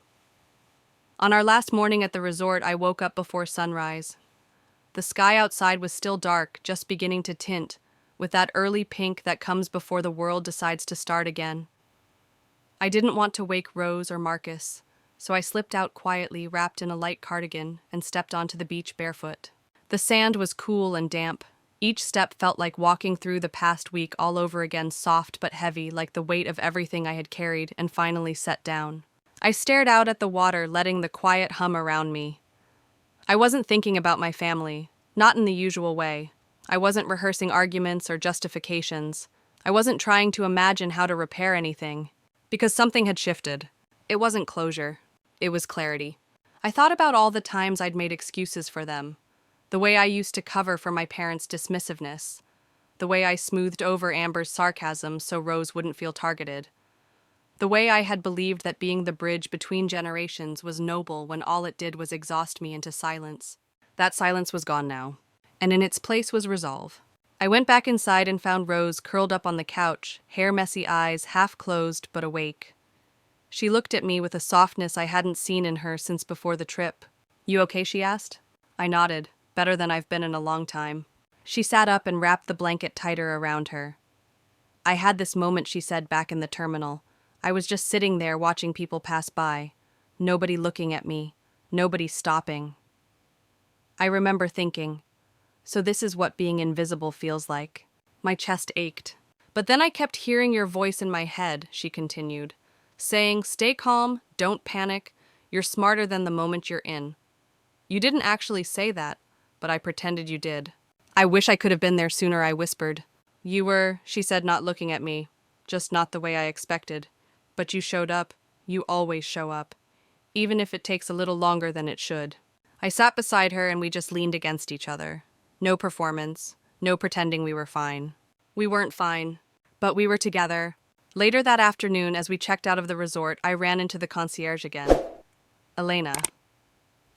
Speaker 1: On our last morning at the resort, I woke up before sunrise. The sky outside was still dark, just beginning to tint, with that early pink that comes before the world decides to start again. I didn't want to wake Rose or Marcus, so I slipped out quietly, wrapped in a light cardigan, and stepped onto the beach barefoot. The sand was cool and damp. Each step felt like walking through the past week all over again, soft but heavy, like the weight of everything I had carried and finally set down. I stared out at the water, letting the quiet hum around me. I wasn't thinking about my family, not in the usual way. I wasn't rehearsing arguments or justifications. I wasn't trying to imagine how to repair anything, because something had shifted. It wasn't closure. It was clarity. I thought about all the times I'd made excuses for them, the way I used to cover for my parents' dismissiveness, the way I smoothed over Amber's sarcasm so Rose wouldn't feel targeted, the way I had believed that being the bridge between generations was noble when all it did was exhaust me into silence. That silence was gone now, and in its place was resolve. I went back inside and found Rose curled up on the couch, hair-messy eyes half closed but awake. She looked at me with a softness I hadn't seen in her since before the trip. "You okay?" she asked. I nodded, better than I've been in a long time. She sat up and wrapped the blanket tighter around her. "I had this moment," she said, "back in the terminal. I was just sitting there watching people pass by. Nobody looking at me. Nobody stopping. I remember thinking, so this is what being invisible feels like." My chest ached. "But then I kept hearing your voice in my head," she continued, saying, "Stay calm, don't panic, you're smarter than the moment you're in." You didn't actually say that, but I pretended you did. "I wish I could have been there sooner," I whispered. "You were," she said, not looking at me, "just not the way I expected. But you showed up. You always show up, even if it takes a little longer than it should." I sat beside her and we just leaned against each other. No performance, no pretending we were fine. We weren't fine, but we were together. Later that afternoon, as we checked out of the resort, I ran into the concierge again. Elena,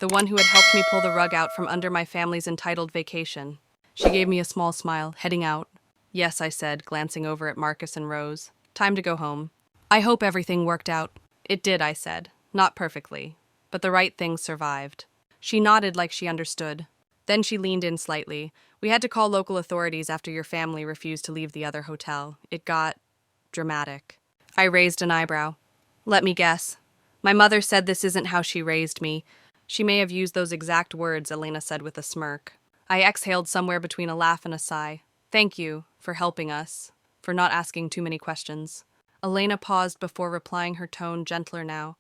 Speaker 1: the one who had helped me pull the rug out from under my family's entitled vacation. She gave me a small smile, heading out. "Yes," I said, glancing over at Marcus and Rose. "Time to go home." "I hope everything worked out." "It did," I said. "Not perfectly, but the right things survived." She nodded like she understood. Then she leaned in slightly. "We had to call local authorities after your family refused to leave the other hotel. It got dramatic." I raised an eyebrow. "Let me guess. My mother said this isn't how she raised me." "She may have used those exact words," Elena said with a smirk. I exhaled somewhere between a laugh and a sigh. "Thank you for helping us, for not asking too many questions." Elena paused before replying, her tone gentler now.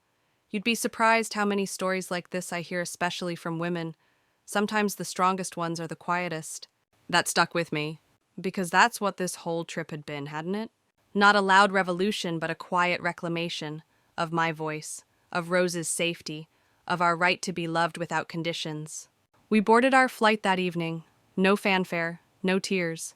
Speaker 1: "You'd be surprised how many stories like this I hear, especially from women. Sometimes the strongest ones are the quietest." That stuck with me, because that's what this whole trip had been, hadn't it? Not a loud revolution, but a quiet reclamation of my voice, of Rose's safety, of our right to be loved without conditions. We boarded our flight that evening. No fanfare, no tears.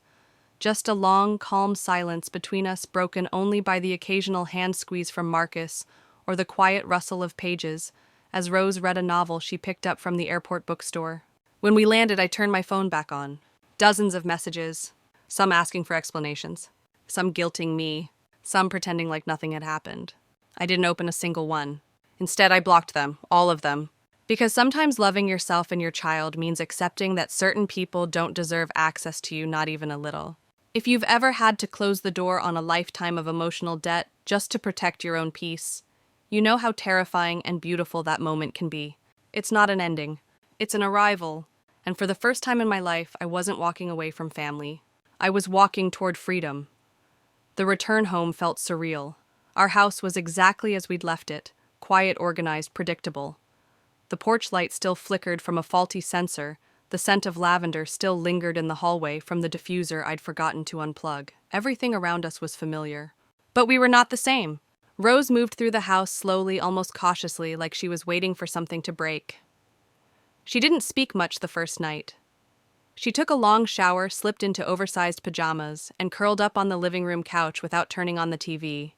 Speaker 1: Just a long, calm silence between us, broken only by the occasional hand squeeze from Marcus or the quiet rustle of pages as Rose read a novel she picked up from the airport bookstore. When we landed, I turned my phone back on. Dozens of messages, some asking for explanations, some guilting me, some pretending like nothing had happened. I didn't open a single one. Instead, I blocked them, all of them. Because sometimes loving yourself and your child means accepting that certain people don't deserve access to you, not even a little. If you've ever had to close the door on a lifetime of emotional debt just to protect your own peace, you know how terrifying and beautiful that moment can be. It's not an ending, It's an arrival, and for the first time in my life, I wasn't walking away from family. I was walking toward freedom. The return home felt surreal. Our house was exactly as we'd left it, quiet, organized, predictable. The porch light still flickered from a faulty sensor. The scent of lavender still lingered in the hallway from the diffuser I'd forgotten to unplug. Everything around us was familiar. But we were not the same. Rose moved through the house slowly, almost cautiously, like she was waiting for something to break. She didn't speak much the first night. She took a long shower, slipped into oversized pajamas, and curled up on the living room couch without turning on the TV.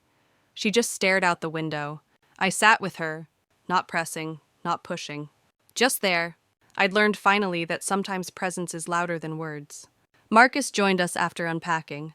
Speaker 1: She just stared out the window. I sat with her, not pressing, not pushing. Just there. I'd learned finally that sometimes presence is louder than words. Marcus joined us after unpacking.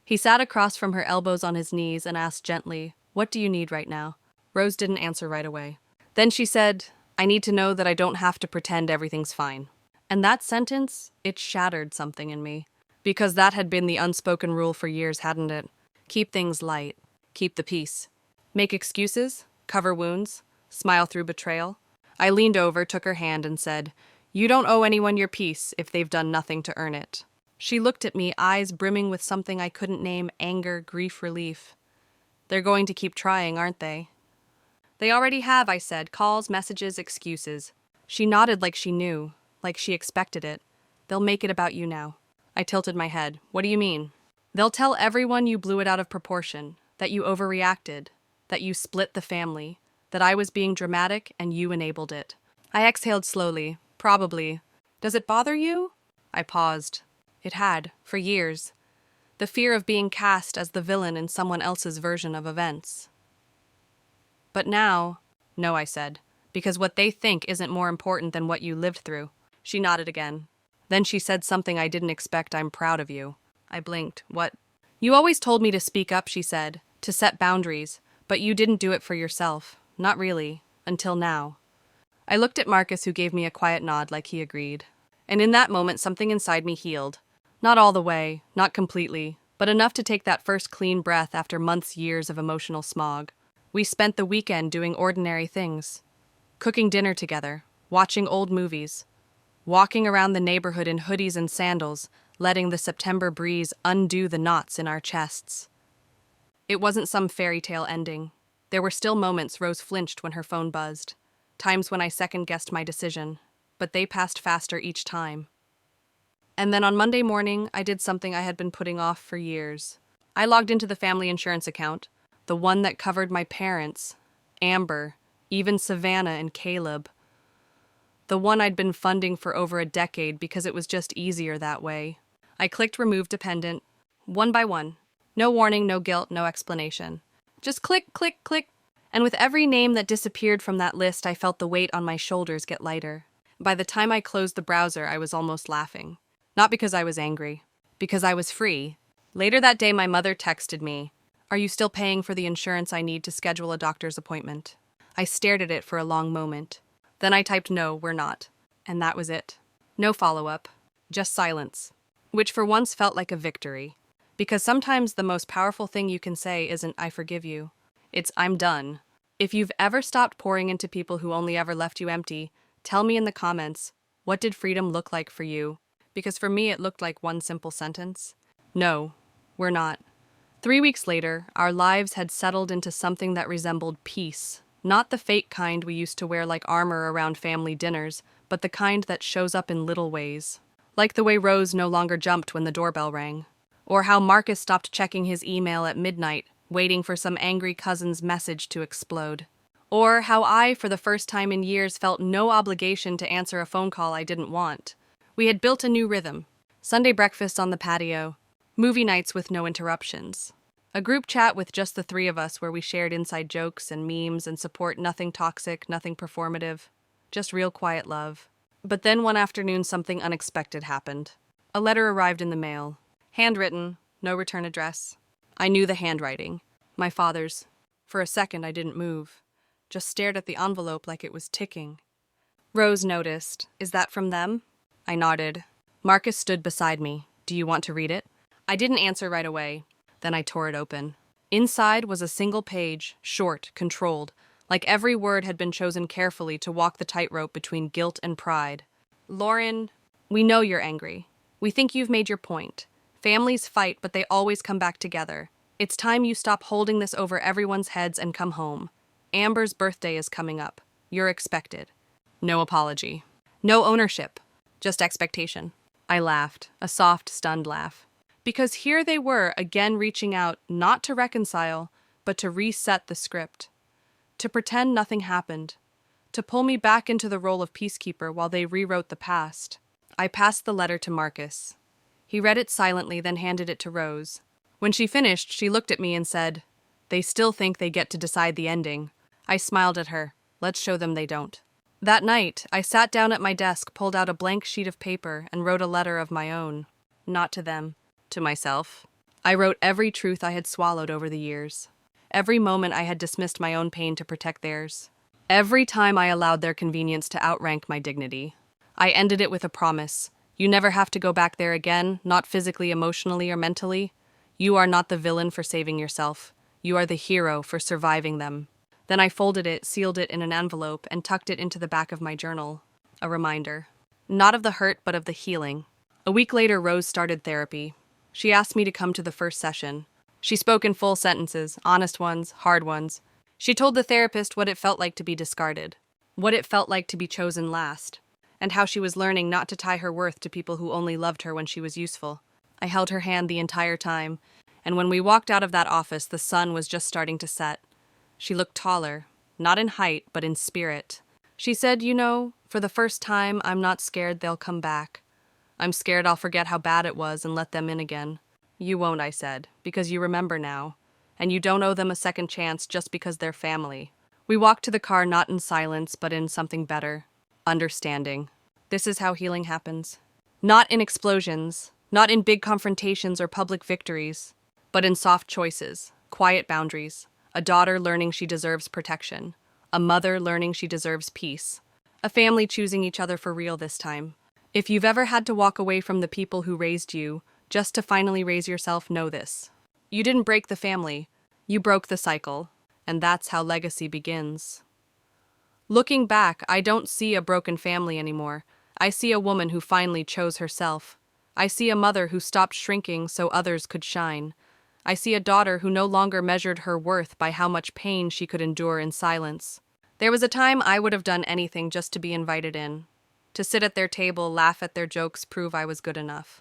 Speaker 1: He sat across from her, elbows on his knees, and asked gently, "What do you need right now?" Rose didn't answer right away. Then she said, "I need to know that I don't have to pretend everything's fine." And that sentence, it shattered something in me. Because that had been the unspoken rule for years, hadn't it? Keep things light. Keep the peace. Make excuses, cover wounds, smile through betrayal. I leaned over, took her hand, and said, "You don't owe anyone your peace if they've done nothing to earn it." She looked at me, eyes brimming with something I couldn't name: anger, grief, relief. "They're going to keep trying, aren't they?" "They already have," I said. "Calls, messages, excuses." She nodded like she knew, like she expected it. "They'll make it about you now." I tilted my head. "What do you mean?" "They'll tell everyone you blew it out of proportion, that you overreacted, that you split the family, that I was being dramatic and you enabled it." I exhaled slowly. "Probably. Does it bother you?" I paused. It had, for years. The fear of being cast as the villain in someone else's version of events. But now, "No," I said, "because what they think isn't more important than what you lived through." She nodded again. Then she said something I didn't expect. "I'm proud of you." I blinked. "What?" "You always told me to speak up," she said, "to set boundaries, but you didn't do it for yourself. Not really. Until now." I looked at Marcus, who gave me a quiet nod like he agreed. And in that moment, something inside me healed. Not all the way, not completely, but enough to take that first clean breath after years of emotional smog. We spent the weekend doing ordinary things. Cooking dinner together, watching old movies, walking around the neighborhood in hoodies and sandals, letting the September breeze undo the knots in our chests. It wasn't some fairy tale ending. There were still moments Rose flinched when her phone buzzed, times when I second-guessed my decision, but they passed faster each time. And then on Monday morning, I did something I had been putting off for years. I logged into the family insurance account, the one that covered my parents, Amber, even Savannah and Caleb. The one I'd been funding for over a decade because it was just easier that way. I clicked remove dependent, one by one. No warning, no guilt, no explanation. Just click, click, click. And with every name that disappeared from that list, I felt the weight on my shoulders get lighter. By the time I closed the browser, I was almost laughing. Not because I was angry, because I was free. Later that day, my mother texted me, "Are you still paying for the insurance I need to schedule a doctor's appointment?" I stared at it for a long moment. Then I typed, "No, we're not." And that was it. No follow-up, just silence, which for once felt like a victory. Because sometimes the most powerful thing you can say isn't "I forgive you." It's "I'm done." If you've ever stopped pouring into people who only ever left you empty, tell me in the comments, what did freedom look like for you? Because for me, it looked like one simple sentence. No, we're not. 3 weeks later, our lives had settled into something that resembled peace. Not the fake kind we used to wear like armor around family dinners, but the kind that shows up in little ways. Like the way Rose no longer jumped when the doorbell rang. Or how Marcus stopped checking his email at midnight, waiting for some angry cousin's message to explode. Or how I, for the first time in years, felt no obligation to answer a phone call I didn't want. We had built a new rhythm. Sunday breakfast on the patio, movie nights with no interruptions. A group chat with just the three of us where we shared inside jokes and memes and support, nothing toxic, nothing performative. Just real quiet love. But then one afternoon something unexpected happened. A letter arrived in the mail. Handwritten, no return address. I knew the handwriting. My father's. For a second I didn't move. Just stared at the envelope like it was ticking. Rose noticed. "Is that from them?" I nodded. Marcus stood beside me. "Do you want to read it?" I didn't answer right away. Then I tore it open. Inside was a single page, short, controlled, like every word had been chosen carefully to walk the tightrope between guilt and pride. Lauren, we know you're angry. We think you've made your point. Families fight, but they always come back together. It's time you stop holding this over everyone's heads and come home. Amber's birthday is coming up. You're expected. No apology. No ownership. Just expectation. I laughed, a soft, stunned laugh. Because here they were, again reaching out, not to reconcile, but to reset the script. To pretend nothing happened. To pull me back into the role of peacekeeper while they rewrote the past. I passed the letter to Marcus. He read it silently, then handed it to Rose. When she finished, she looked at me and said, "They still think they get to decide the ending." I smiled at her. Let's show them they don't. That night, I sat down at my desk, pulled out a blank sheet of paper, and wrote a letter of my own. Not to them, to myself. I wrote every truth I had swallowed over the years. Every moment I had dismissed my own pain to protect theirs. Every time I allowed their convenience to outrank my dignity. I ended it with a promise. You never have to go back there again, not physically, emotionally, or mentally. You are not the villain for saving yourself. You are the hero for surviving them. Then I folded it, sealed it in an envelope, and tucked it into the back of my journal. A reminder. Not of the hurt, but of the healing. A week later, Rose started therapy. She asked me to come to the first session. She spoke in full sentences, honest ones, hard ones. She told the therapist what it felt like to be discarded, what it felt like to be chosen last, and how she was learning not to tie her worth to people who only loved her when she was useful. I held her hand the entire time, and when we walked out of that office, the sun was just starting to set. She looked taller, not in height, but in spirit. She said, "You know, for the first time, I'm not scared they'll come back. I'm scared I'll forget how bad it was and let them in again." "You won't," I said, "because you remember now. And you don't owe them a second chance just because they're family." We walked to the car not in silence, but in something better. Understanding. This is how healing happens. Not in explosions, not in big confrontations or public victories, but in soft choices, quiet boundaries. A daughter learning she deserves protection. A mother learning she deserves peace. A family choosing each other for real this time. If you've ever had to walk away from the people who raised you, just to finally raise yourself, know this. You didn't break the family. You broke the cycle. And that's how legacy begins. Looking back, I don't see a broken family anymore. I see a woman who finally chose herself. I see a mother who stopped shrinking so others could shine. I see a daughter who no longer measured her worth by how much pain she could endure in silence. There was a time I would have done anything just to be invited in. To sit at their table, laugh at their jokes, prove I was good enough.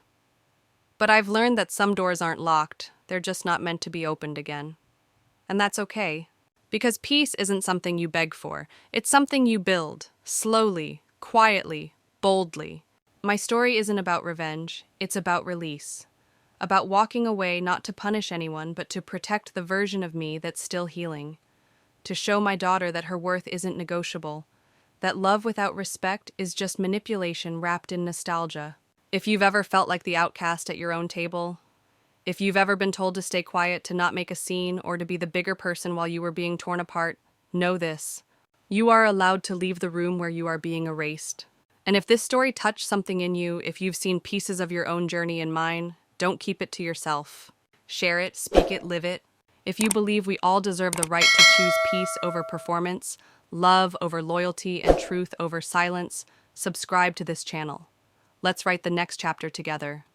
Speaker 1: But I've learned that some doors aren't locked, they're just not meant to be opened again. And that's okay. Because peace isn't something you beg for, it's something you build, slowly, quietly, boldly. My story isn't about revenge, it's about release. About walking away not to punish anyone, but to protect the version of me that's still healing. To show my daughter that her worth isn't negotiable. That love without respect is just manipulation wrapped in nostalgia. If you've ever felt like the outcast at your own table, if you've ever been told to stay quiet, to not make a scene, or to be the bigger person while you were being torn apart, know this. You are allowed to leave the room where you are being erased. And if this story touched something in you, if you've seen pieces of your own journey in mine, don't keep it to yourself. Share it, speak it, live it. If you believe we all deserve the right to choose peace over performance, love over loyalty, and truth over silence, subscribe to this channel. Let's write the next chapter together.